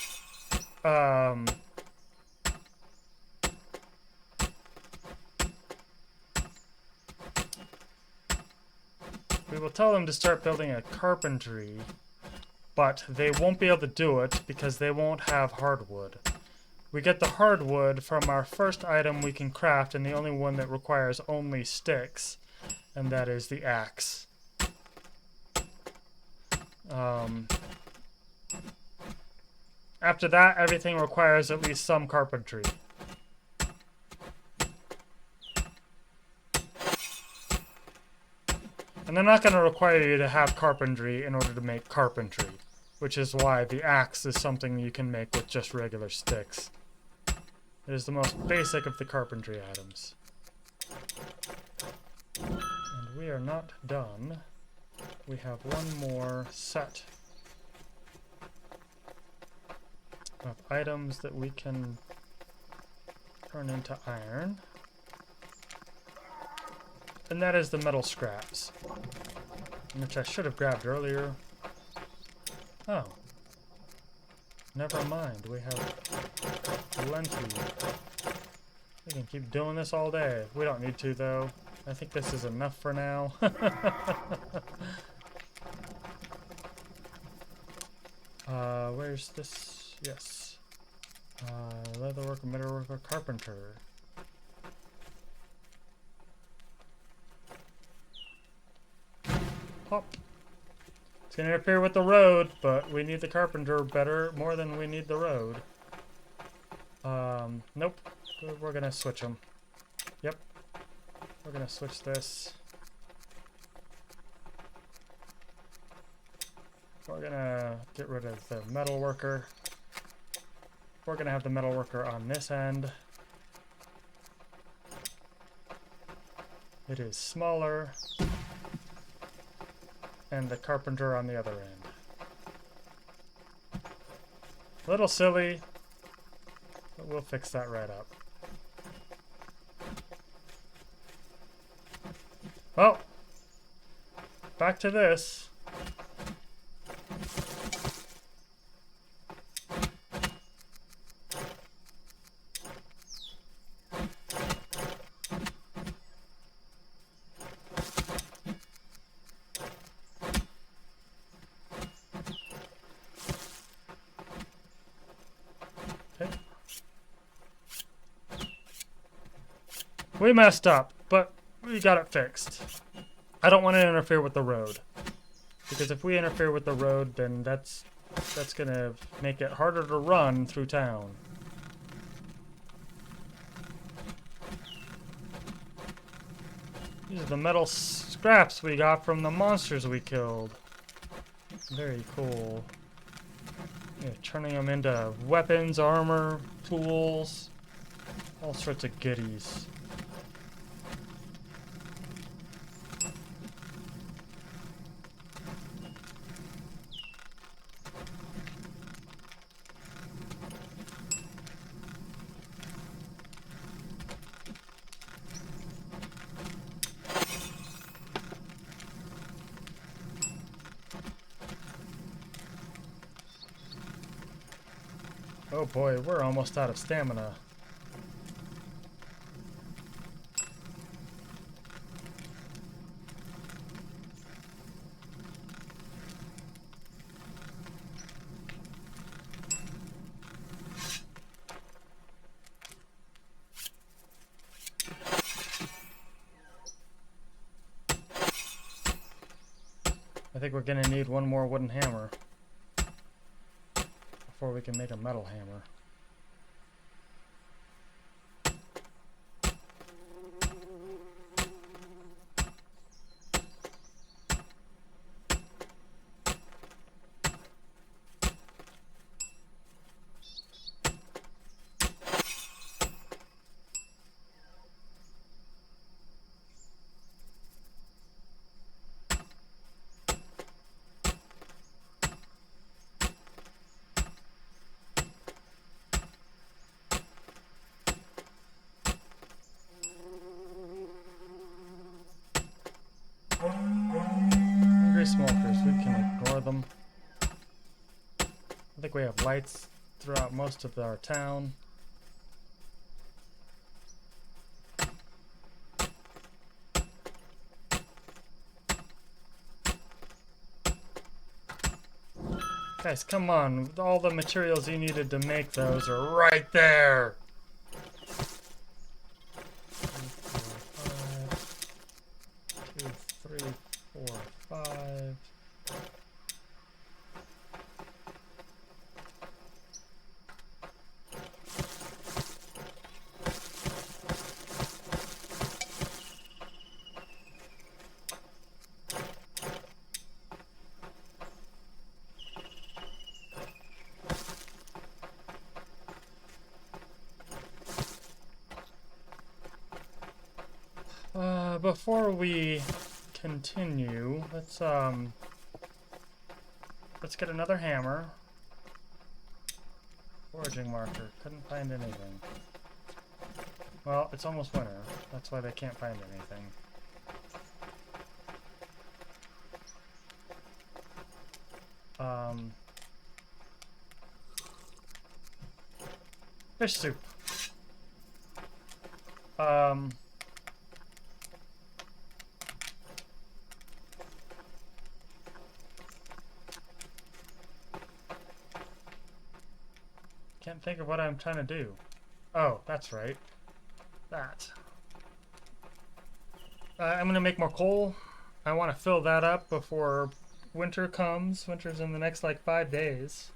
We will tell them to start building a carpentry, but they won't be able to do it because they won't have hardwood. We get the hardwood from our first item we can craft, and the only one that requires only sticks, and that is the axe. After that, everything requires at least some carpentry. And they're not going to require you to have carpentry in order to make carpentry, which is why the axe is something you can make with just regular sticks. It is the most basic of the carpentry items. And we are not done. We have one more set of items that we can turn into iron. And that is the metal scraps, which I should have grabbed earlier. Oh. Never mind, we have plenty. We can keep doing this all day. We don't need to, though. I think this is enough for now. Where's this? Yes. Leatherworker, metalworker, carpenter. Hop. It's gonna interfere with the road, but we need the carpenter more than we need the road. Nope. We're gonna switch them. Yep. We're gonna switch this. We're gonna get rid of the metal worker. We're gonna have the metal worker on this end. It is smaller. And the carpenter on the other end. A little silly, but we'll fix that right up. Well, back to this. We messed up, but we got it fixed. I don't want to interfere with the road. Because if we interfere with the road, then that's gonna make it harder to run through town. These are the metal scraps we got from the monsters we killed. Very cool. Yeah, turning them into weapons, armor, tools, all sorts of goodies. Oh boy, we're almost out of stamina. think we're gonna need one more wooden hammer before we can make a metal hammer. Hungry smokers, we can ignore them. I think we have lights throughout most of our town. Guys, come on. All the materials you needed to make those are right there. 2, 3, 4, 5. Before we continue, let's get another hammer. Foraging marker. Couldn't find anything. Well, it's almost winter. That's why they can't find anything. Fish soup. Can't think of what I'm trying to do. Oh, that's right. That. I'm gonna make more coal. I want to fill that up before winter comes. Winter's in the next like 5 days.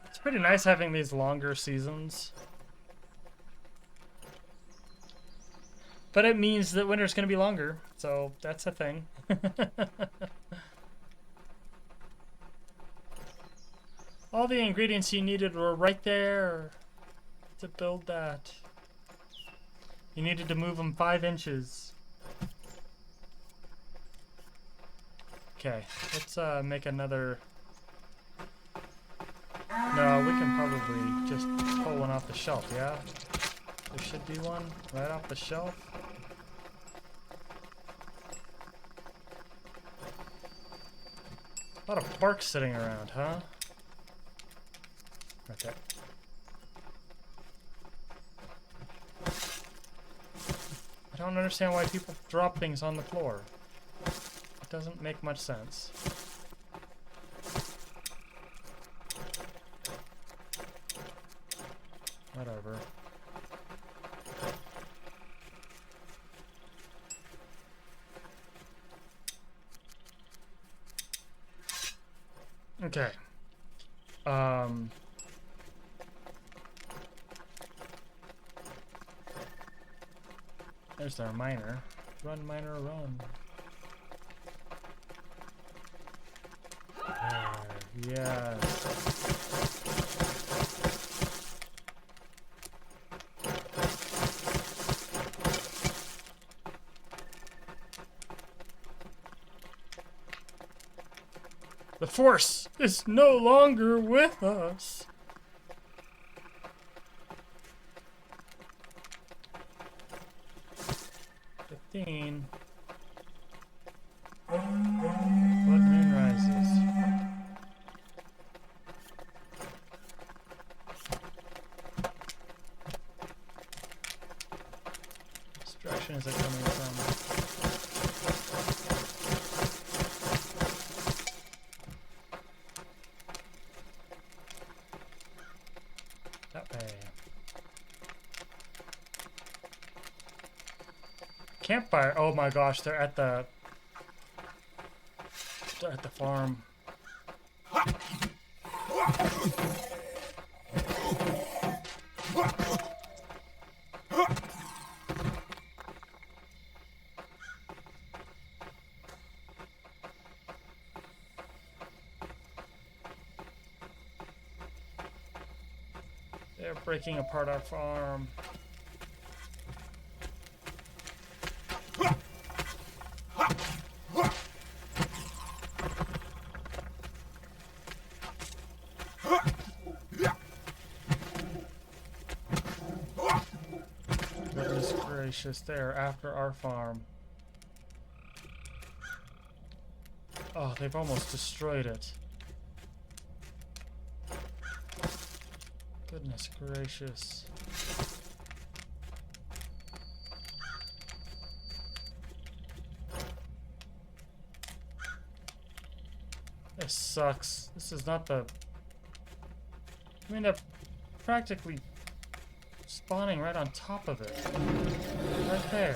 It's pretty nice having these longer seasons. But it means that winter's gonna be longer, so that's a thing. All the ingredients you needed were right there to build that. You needed to move them 5 inches. Okay, let's make another. No, we can probably just pull one off the shelf, yeah? There should be one right off the shelf. A lot of bark sitting around, huh? Right there. I don't understand why people drop things on the floor. It doesn't make much sense. Whatever. Okay. There's our miner. Run, miner, run. There, yes. The force is no longer with us. Blood moon rises. Which direction is it coming from? That way. Campfire. Oh my gosh, they're at the farm. They're breaking apart our farm. Goodness gracious, they're after our farm. Oh, they've almost destroyed it. Goodness gracious. This sucks. This is not the... I mean, they're practically spawning right on top of it. Right there.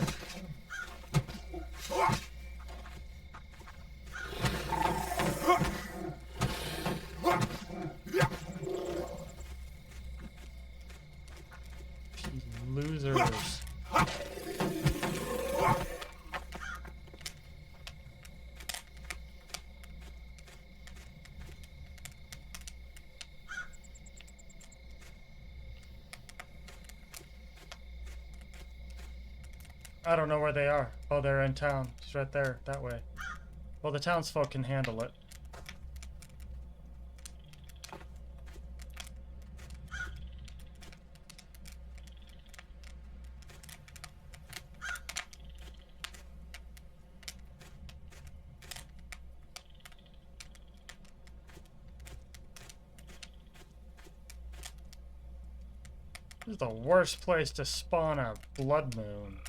Losers. I don't know where they are. Oh, they're in town. It's right there, that way. Well, the townsfolk can handle it. This is the worst place to spawn a blood moon.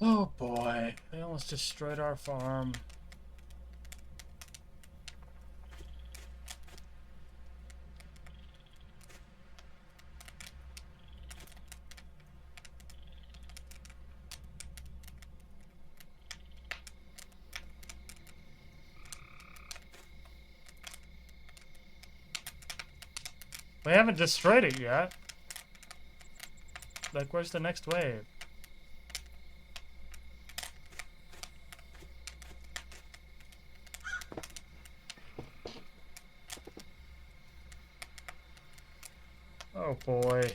Oh boy, they almost destroyed our farm. We haven't destroyed it yet. Like, where's the next wave? Oh boy.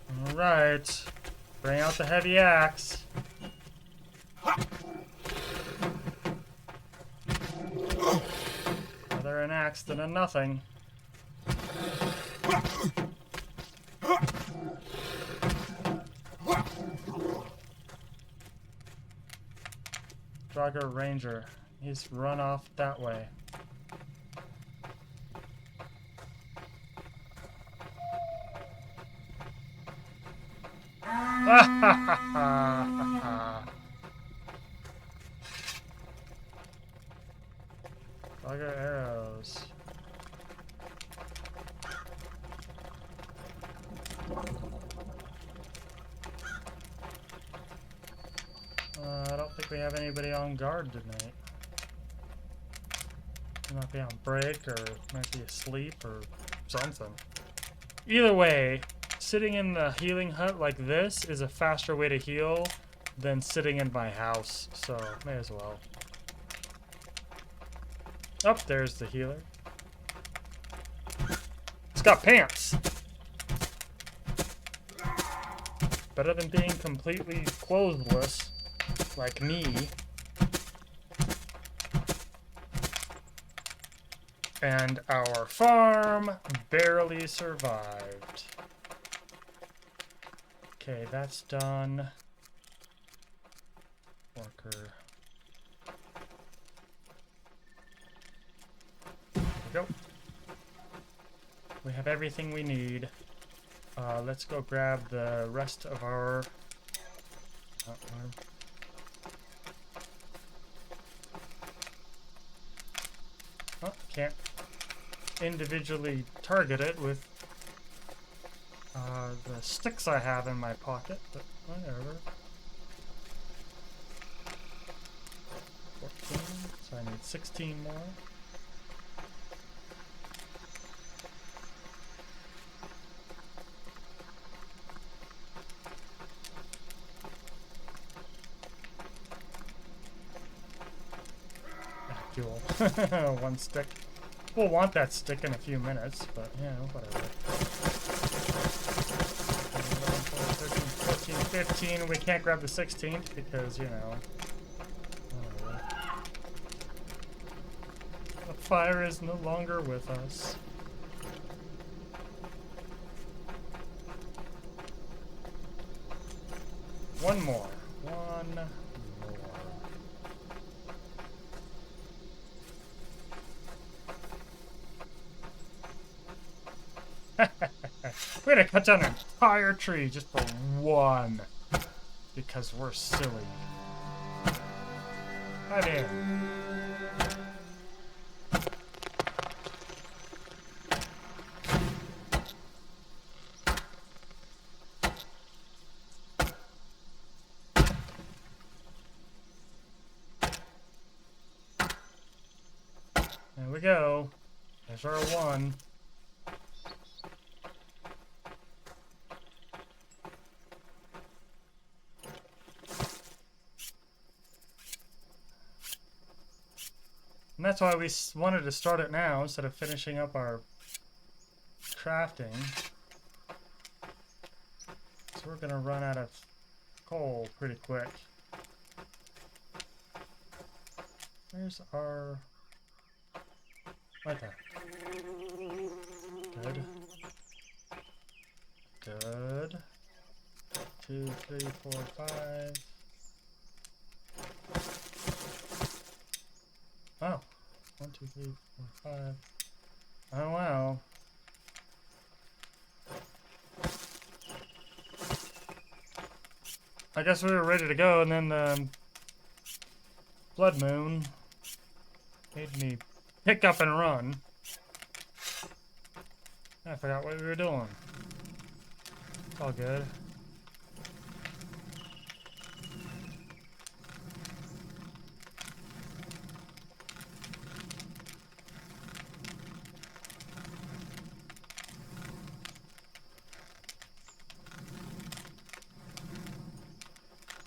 All right. Bring out the heavy axe. Rather an axe than a nothing. Drogger Ranger. He's run off that way. Drogger arrows. I don't think we have anybody on guard tonight. They might be on break, or might be asleep, or something. Either way, sitting in the healing hut like this is a faster way to heal than sitting in my house, so may as well. Oh, there's the healer. It's got pants! Better than being completely clothless, like me. And our farm barely survived. Okay, that's done. Worker. There we go. We have everything we need. Let's go grab the rest of our... Oh, can't individually target it with the sticks I have in my pocket, but whatever. 14, so I need 16 more. Fuel. One stick. We'll want that stick in a few minutes, but yeah, whatever. 13, 14, 15. We can't grab the 16th because, you know, whatever. The fire is no longer with us. One more. One more. We had to cut down an entire tree just for one. Because we're silly. Right in. There we go. There's our one. And that's why we wanted to start it now instead of finishing up our crafting. So we're going to run out of coal pretty quick. Where's our... Right there. Good. Good. 2, 3, 4, 5. Oh. 1, 2, 3, 4, 5. Oh, wow. I guess we were ready to go, and then the blood moon made me pick up and run. I forgot what we were doing. It's all good.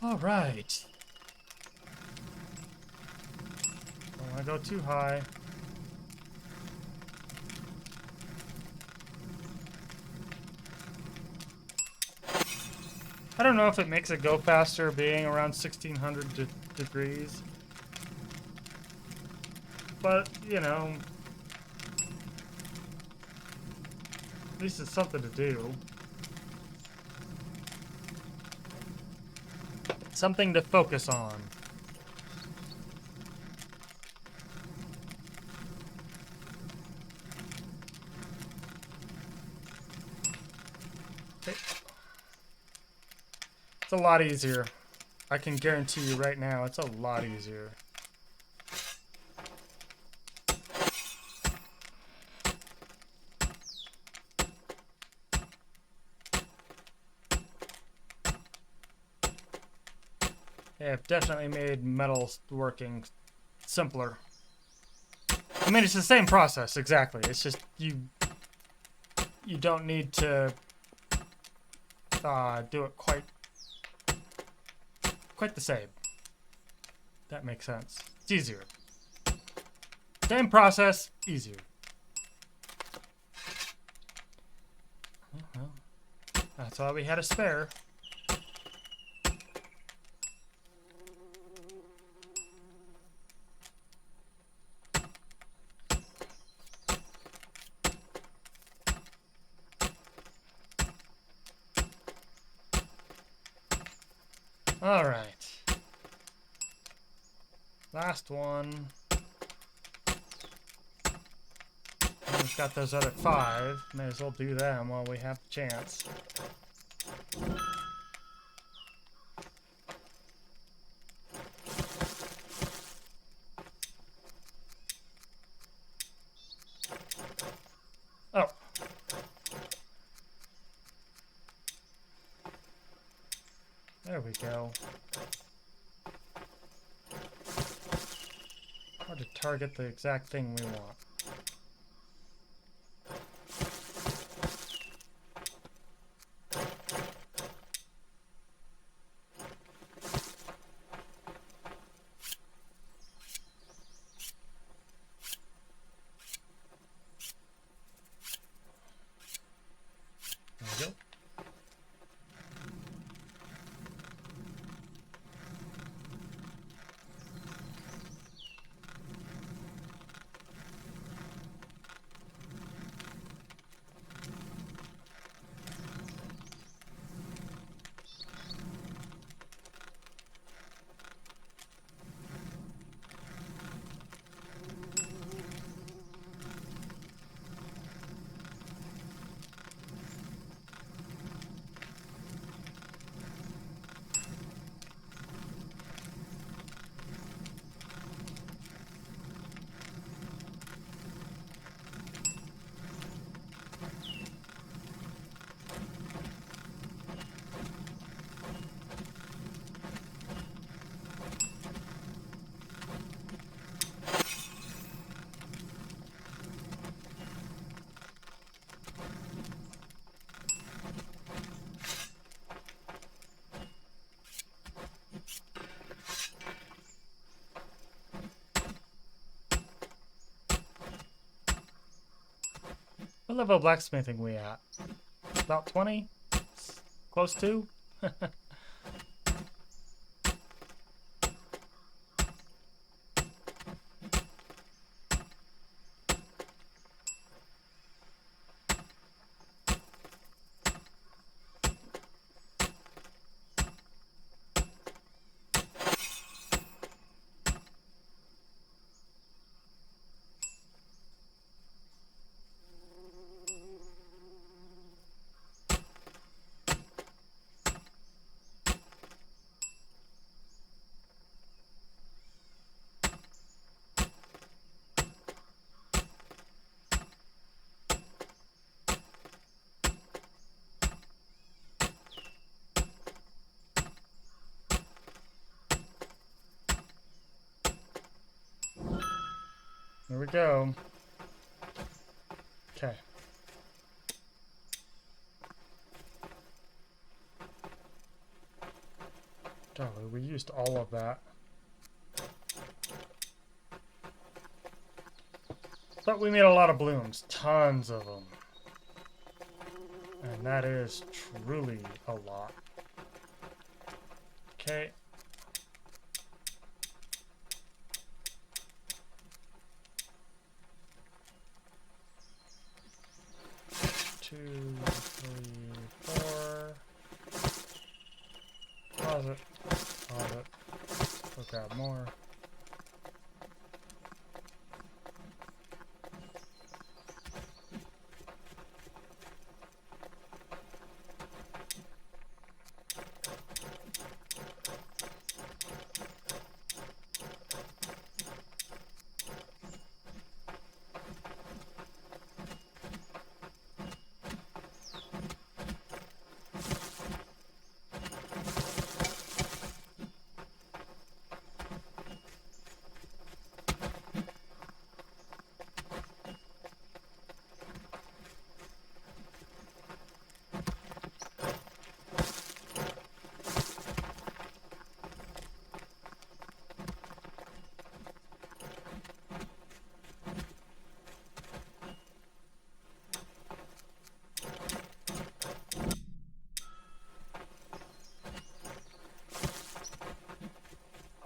All right. Don't want to go too high. I don't know if it makes it go faster being around 1600 degrees. But, you know, at least it's something to do. Something to focus on. Okay. It's a lot easier. I can guarantee you right now, it's a lot easier. Yeah, I've definitely made metal working simpler. I mean, it's the same process, exactly. It's just you don't need to do it quite the same. That makes sense. It's easier. Same process, easier. Well, that's why we had a spare. All right. Last one. We've got those other 5. May as well do them while we have the chance. Oh. There we go. Hard to target the exact thing we want. There we go. What level of blacksmithing we at? About 20? Close to? There we go. Okay. Golly, we used all of that. But we made a lot of blooms. Tons of them. And that is truly a lot. Okay. Two, three, four. Pause it. Pause it. We'll grab more.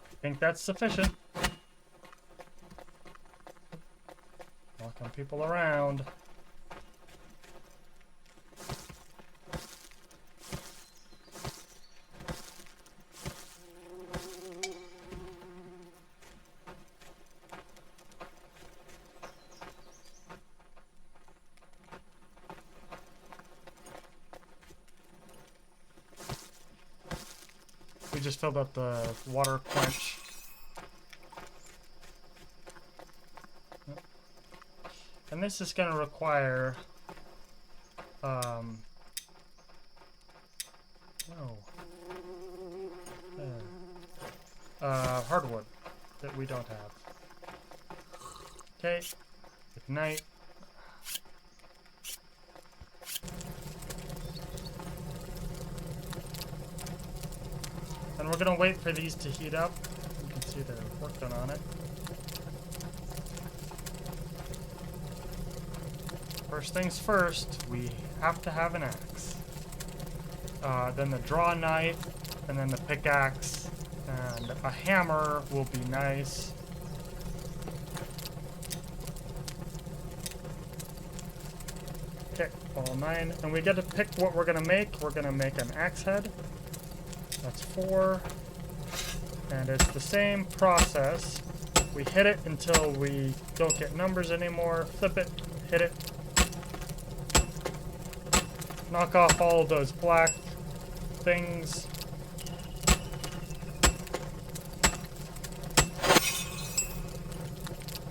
I think that's sufficient. Walking people around. just filled up the water quench. And this is going to require hardwood that we don't have. Okay, ignite. And we're gonna wait for these to heat up. You can see they're working on it. First things first, we have to have an axe. Then the draw knife, and then the pickaxe, and a hammer will be nice. Okay, all 9. And we get to pick what we're gonna make. We're gonna make an axe head. That's 4. And it's the same process. We hit it until we don't get numbers anymore. Flip it, hit it. Knock off all of those black things.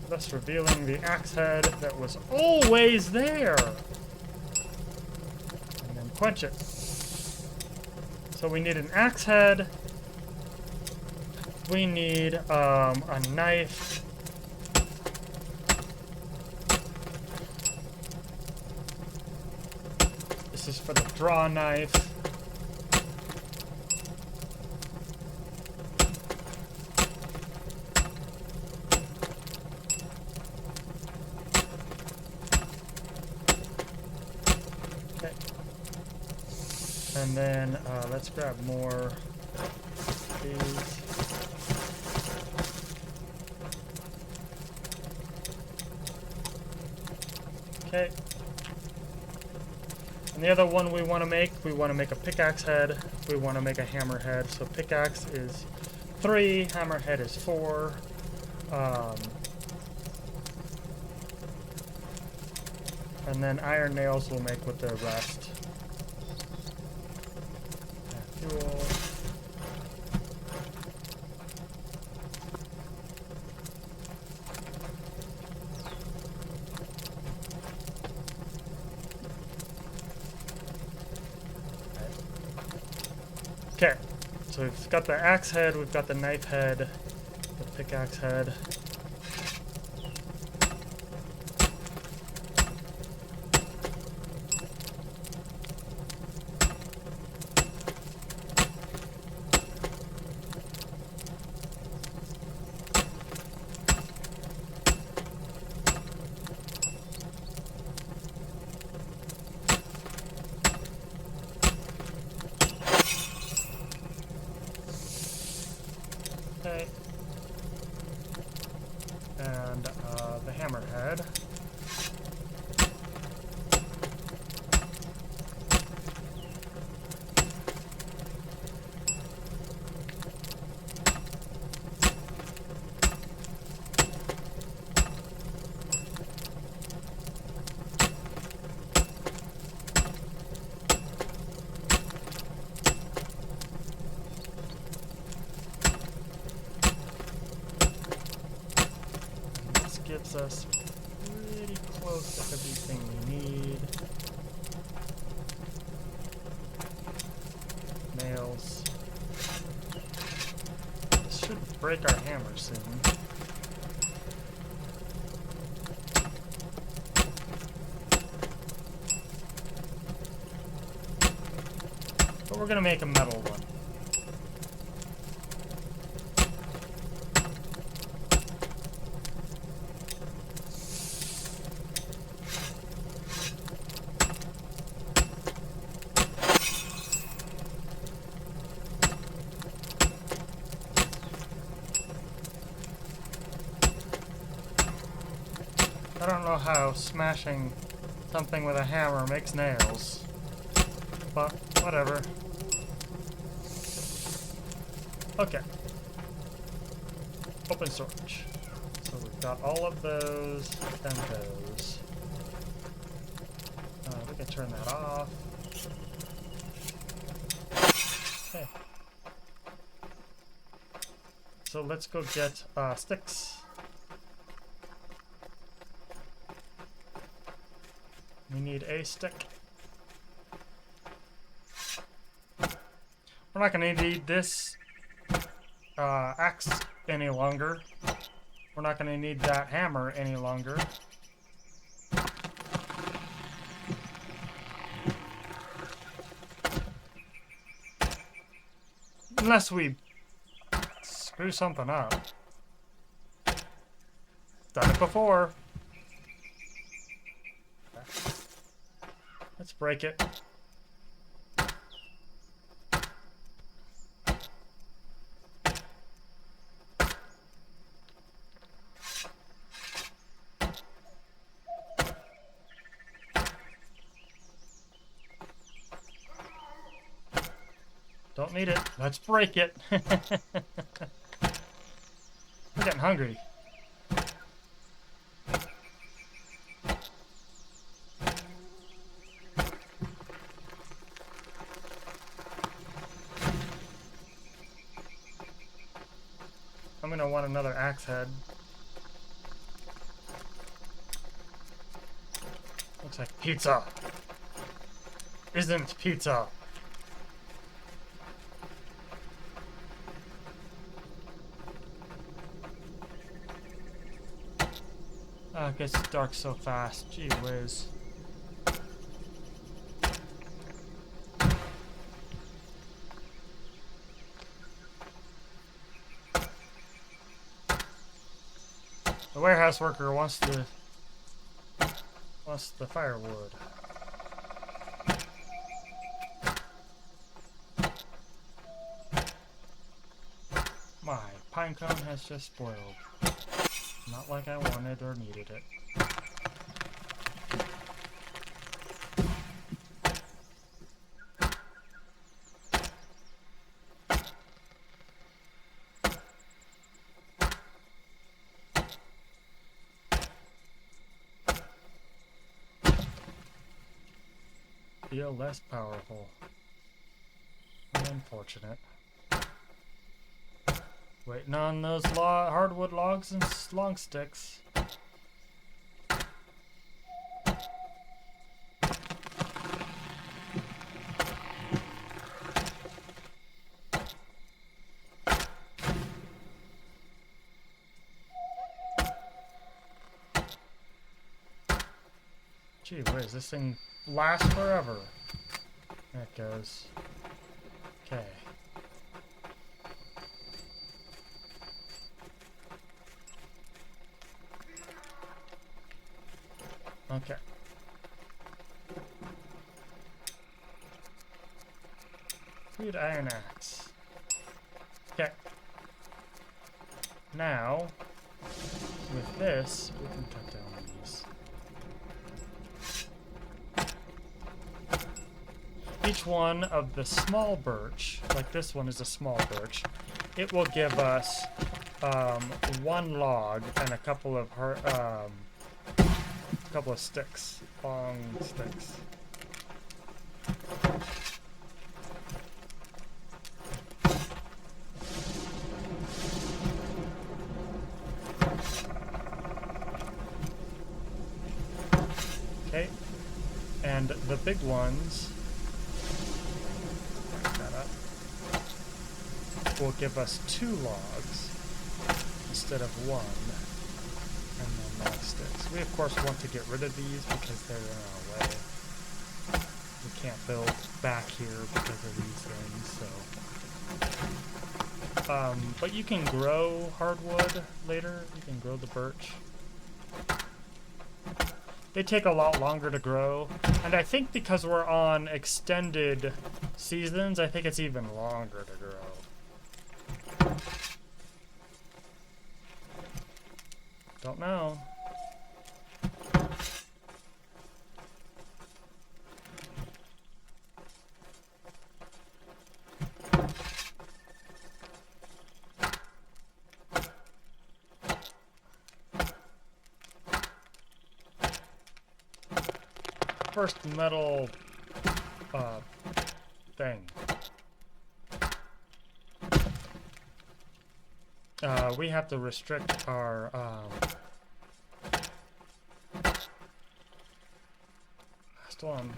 Thus revealing the axe head that was always there. And then quench it. So we need an axe head. We need a knife. This is for the draw knife. Okay. And then let's grab more of these. Okay. And the other one we want to make a pickaxe head. We want to make a hammer head. So pickaxe is 3, hammerhead is 4. And then iron nails we'll make with the rest. And fuel. Okay, so we've got the axe head, we've got the knife head, the pickaxe head. Okay. And the hammerhead. Gives us pretty close to everything we need. Nails. This should break our hammer soon. But we're gonna make a metal one. I don't know how smashing something with a hammer makes nails, but whatever. Okay. Open storage. So we've got all of those and those. We can turn that off. Okay. so let's go get sticks. We need a stick. We're not going to need this axe any longer. We're not going to need that hammer any longer. Unless we screw something up. Done it before. Let's break it. Don't need it. Let's break it. We're getting hungry. I'm gonna want another axe head. Looks like pizza. Isn't pizza. Oh, it gets dark so fast. Gee whiz. The warehouse worker wants the firewood. My pine cone has just spoiled. Not like I wanted or needed it. Feel less powerful. Unfortunate. Waiting on those hardwood logs and long sticks. Gee whiz, this thing lasts forever. There it goes. Okay. Okay. Good iron axe. Okay. Now, with this, we can cut down these. Each one of the small birch, like this one is a small birch, it will give us one log and a couple of sticks, long sticks. Okay, and the big ones will give us 2 logs instead of 1, and then long sticks. We of course want to get rid of these because they're in our way. We can't build back here because of these things, so. But you can grow hardwood later. You can grow the birch. They take a lot longer to grow, and I think because we're on extended seasons, I think it's even longer to grow. Don't know. First metal thing. we have to restrict our still on.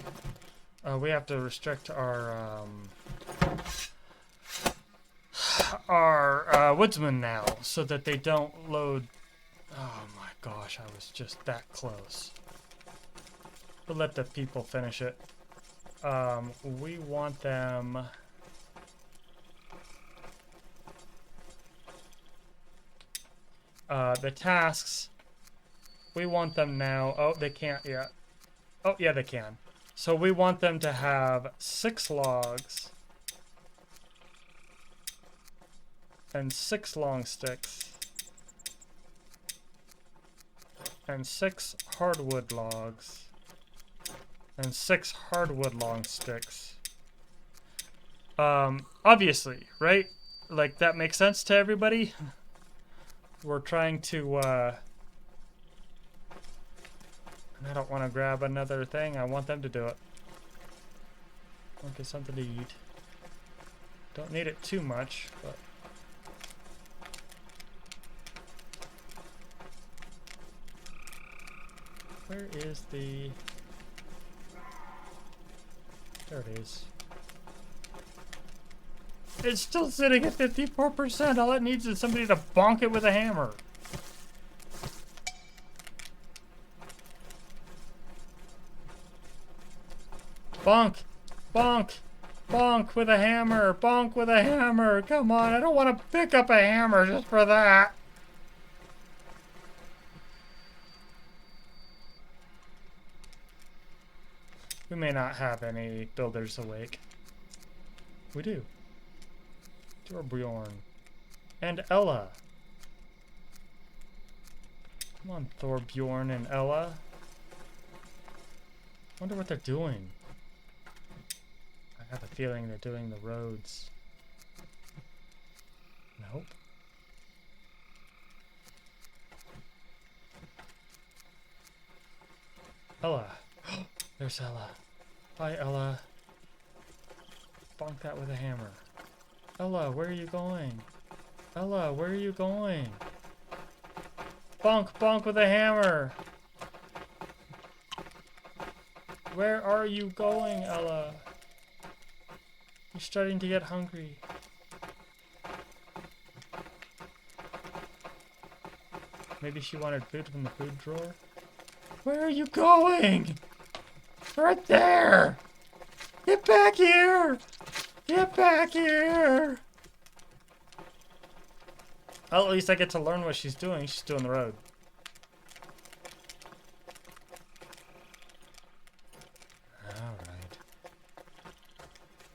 We have to restrict our woodsmen now so that they don't load. Oh my gosh, I was just that close. We'll let the people finish it. We want them. The tasks, we want them now. Oh, they can't yet. Oh, yeah, they can. So we want them to have 6 logs and 6 long sticks and 6 hardwood logs and 6 hardwood long sticks. Obviously, right? Like, that makes sense to everybody? We're trying to, I don't want to grab another thing. I want them to do it. Want to get something to eat. Don't need it too much, but... Where is the... There it is. It's still sitting at 54%. All it needs is somebody to bonk it with a hammer. Bonk! Bonk! Bonk with a hammer! Bonk with a hammer! Come on, I don't want to pick up a hammer just for that. We may not have any builders awake. We do. Torbjorn. And Ella. Come on, Thorbjorn and Ella. Wonder what they're doing. I have a feeling they're doing the roads. Nope. Ella. There's Ella. Bye, Ella. Bonk that with a hammer. Ella, where are you going? Ella, where are you going? Bonk, bonk with a hammer. Where are you going, Ella? You're starting to get hungry. Maybe she wanted food from the food drawer? Where are you going? Right there! Get back here! Get back here! Well, at least I get to learn what she's doing. She's doing the road.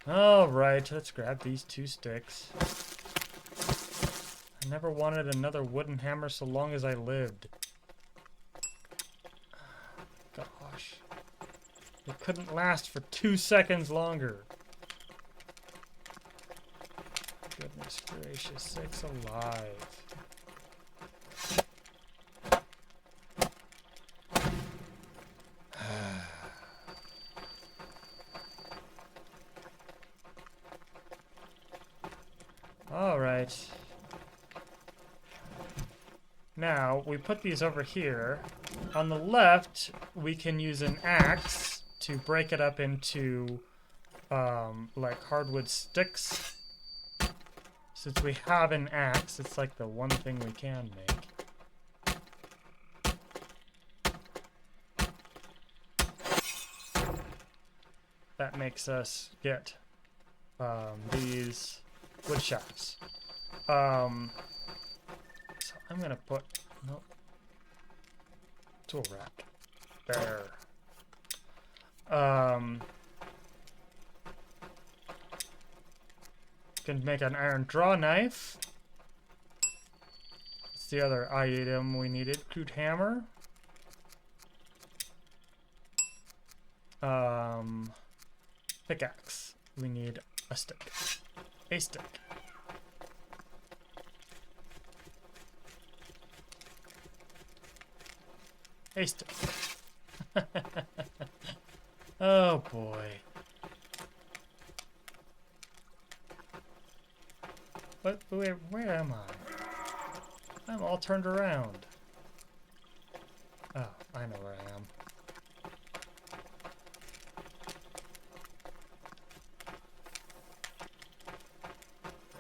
Alright, let's grab these 2 sticks. I never wanted another wooden hammer so long as I lived. Gosh. It couldn't last for 2 seconds longer. Goodness gracious sakes alive. Alright. Now, we put these over here. On the left, we can use an axe to break it up into, like hardwood sticks. Since we have an axe, it's like the one thing we can make. That makes us get, these wood shafts. So I'm gonna put, nope, tool rack there. Can make an iron draw knife. That's the other item we needed. Crude hammer. Pickaxe. We need a stick. A stick. A stick. Oh boy. Where am I? I'm all turned around. Oh, I know where I am.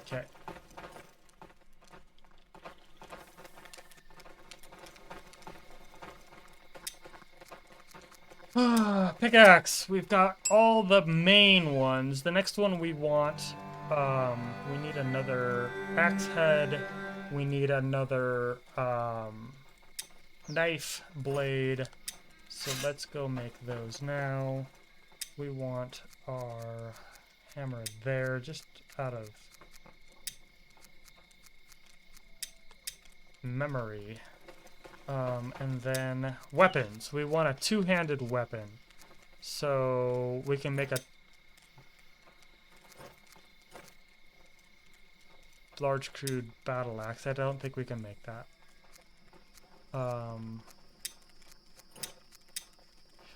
Okay. Pickaxe. We've got all the main ones. The next one we want, we need another axe head. We need another knife blade. So let's go make those now. We want our hammer there, just out of memory. And then weapons. We want a two-handed weapon. So we can make a large crude battle axe. I don't think we can make that.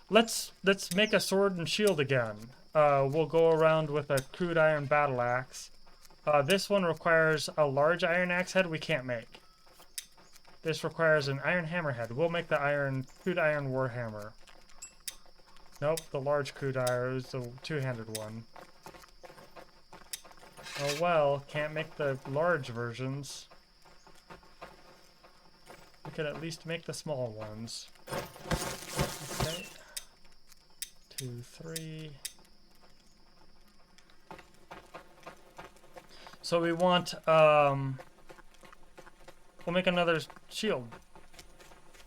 Let's make a sword and shield again. We'll go around with a crude iron battle axe. This one requires a large iron axe head we can't make. This requires an iron hammerhead. We'll make the crude iron warhammer. Nope, the large crude iron is the two-handed one. Oh well, can't make the large versions. We could at least make the small ones. Okay. 2, 3. So we want, we'll make another shield.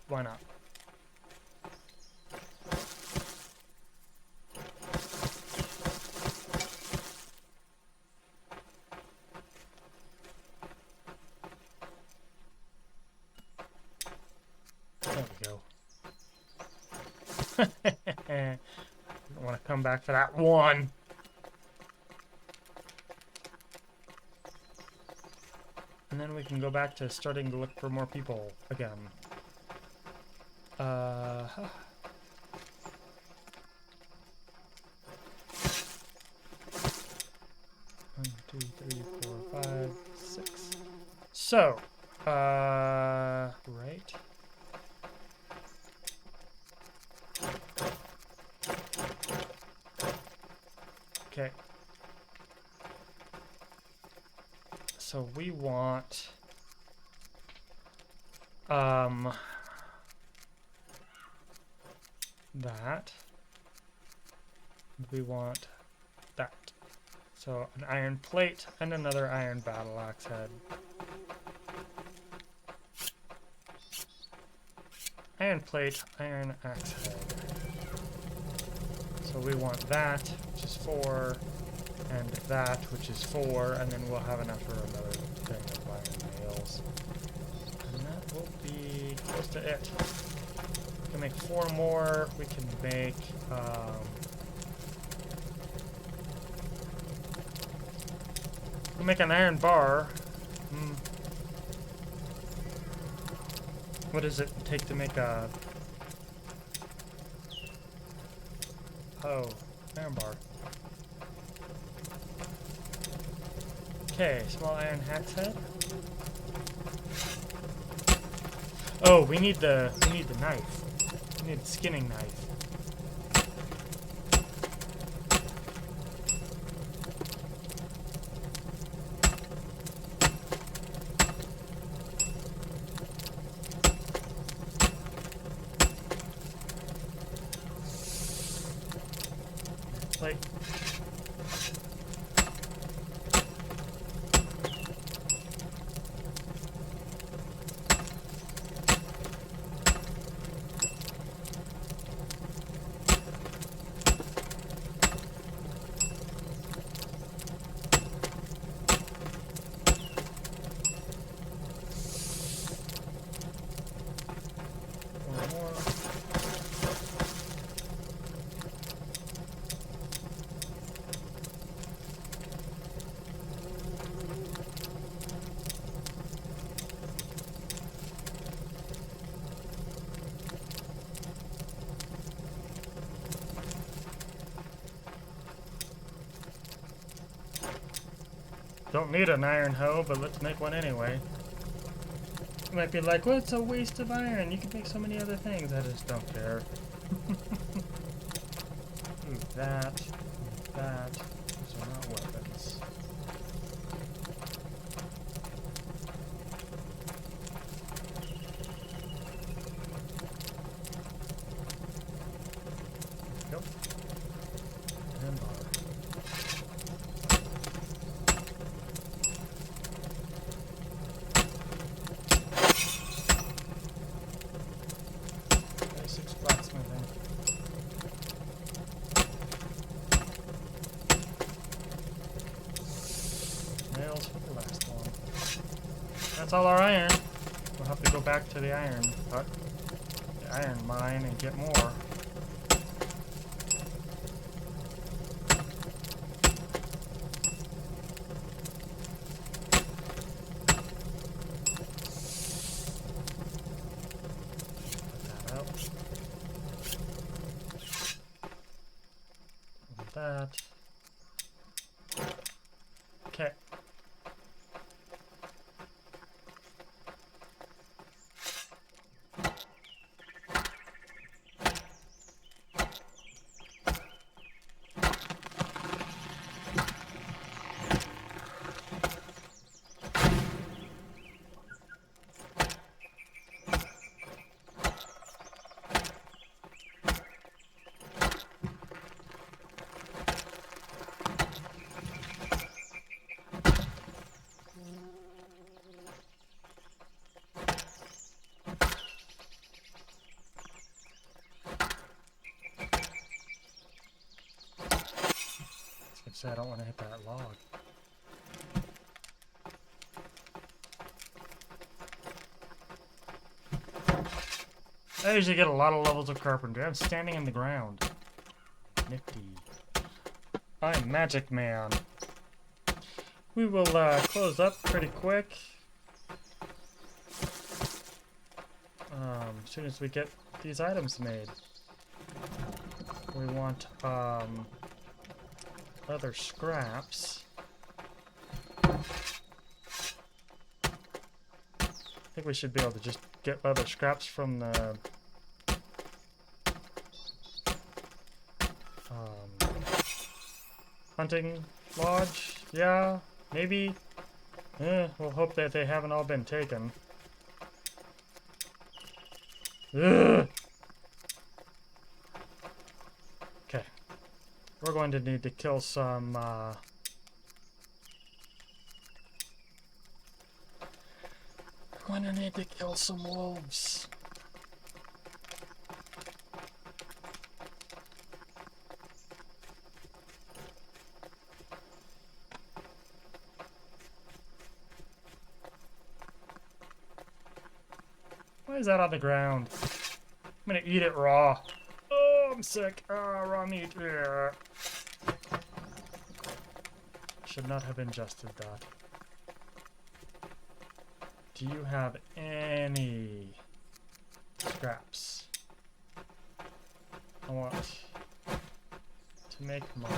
Why not? There we go. I don't want to come back for that one. And then we can go back to starting to look for more people again. 1, 2, 3, 4, 5, 6. So, right. Okay. So we want that. We want that. So an iron plate and another iron battle axe head. Iron plate, iron axe head. So we want that, which is 4, and that, which is 4, and then we'll have enough for another thing of iron nails. And that will be close to it. We can make 4 more. We can make, we'll make an iron bar. What does it take to make a... Oh, iron bar. Okay, small iron hack's head. Oh, we need the knife. We need the skinning knife. Like, don't need an iron hoe, but let's make one anyway. You might be like, well, it's a waste of iron. You can make so many other things. I just don't care. Ooh, that. That. Those are not weapons. Nope. And bar. Basics blacksmithing. Nails for the last one. That's all our iron. We'll have to go back to the iron hut, the iron mine, and get more. Put that out. And that. Okay. I don't want to hit that log. I usually get a lot of levels of carpentry. I'm standing in the ground. Nifty. I'm Magic Man. We will close up pretty quick. As soon as we get these items made. We want other scraps. I think we should be able to just get other scraps from the hunting lodge. Yeah, maybe. We'll hope that they haven't all been taken. Ugh. Okay. We're going to need to kill some we're going to need to kill some wolves. Why is that on the ground? I'm gonna eat it raw. Oh, I'm sick. Raw meat. Yeah. Should not have ingested that. Do you have any scraps? I want to make my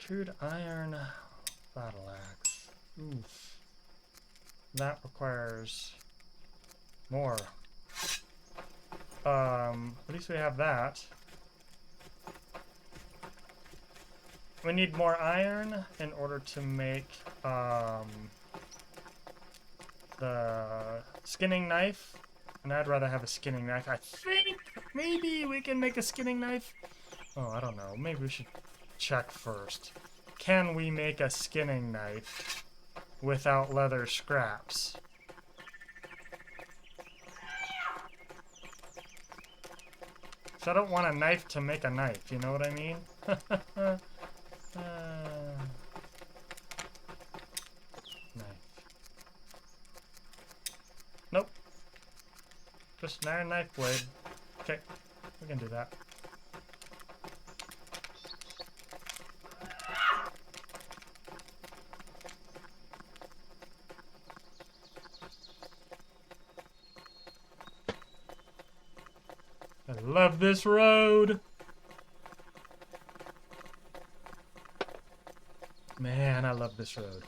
crude iron battle axe. Oof. That requires more. At least we have that. We need more iron in order to make the skinning knife. And I'd rather have a skinning knife. I think maybe we can make a skinning knife. Oh, I don't know. Maybe we should check first. Can we make a skinning knife without leather scraps? So I don't want a knife to make a knife, you know what I mean? Knife. Nope. Just an iron knife blade. Okay, we can do that. I love this road. Man, I love this road.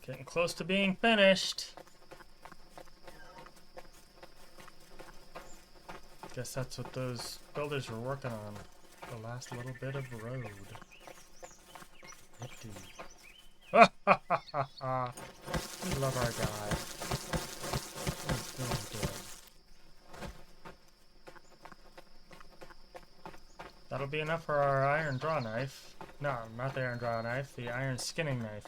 Getting close to being finished. Guess that's what those builders were working on. The last little bit of road. Nifty. We love our guy. He's doing good. That'll be enough for our iron draw knife. No, not the iron draw knife, the iron skinning knife.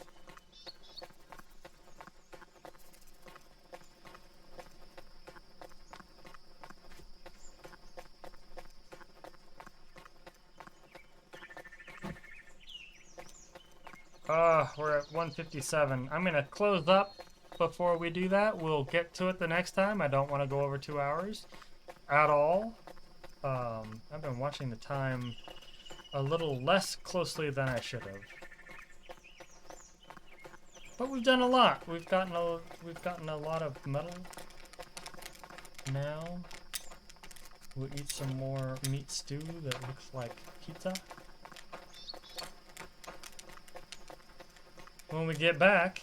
We're at 157. I'm going to close up before we do that. We'll get to it the next time. I don't want to go over 2 hours at all. I've been watching the time a little less closely than I should have. But we've done a lot. We've gotten a lot of metal. Now we'll eat some more meat stew that looks like pizza. When we get back,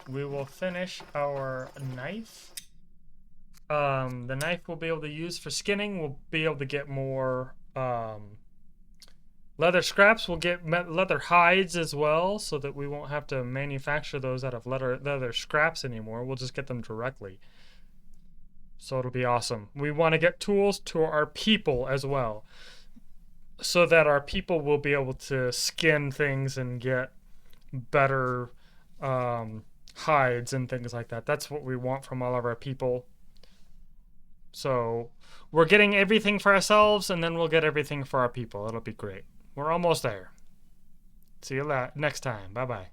we will finish our knife. The knife we'll be able to use for skinning. We'll be able to get more leather scraps. We'll get leather hides as well, so that we won't have to manufacture those out of leather scraps anymore. We'll just get them directly. So it'll be awesome. We want to get tools to our people as well, so that our people will be able to skin things and get better hides and things like that. That's what we want from all of our people. So we're getting everything for ourselves, and then we'll get everything for our people. It'll be great. We're almost there. See you next time. Bye-bye.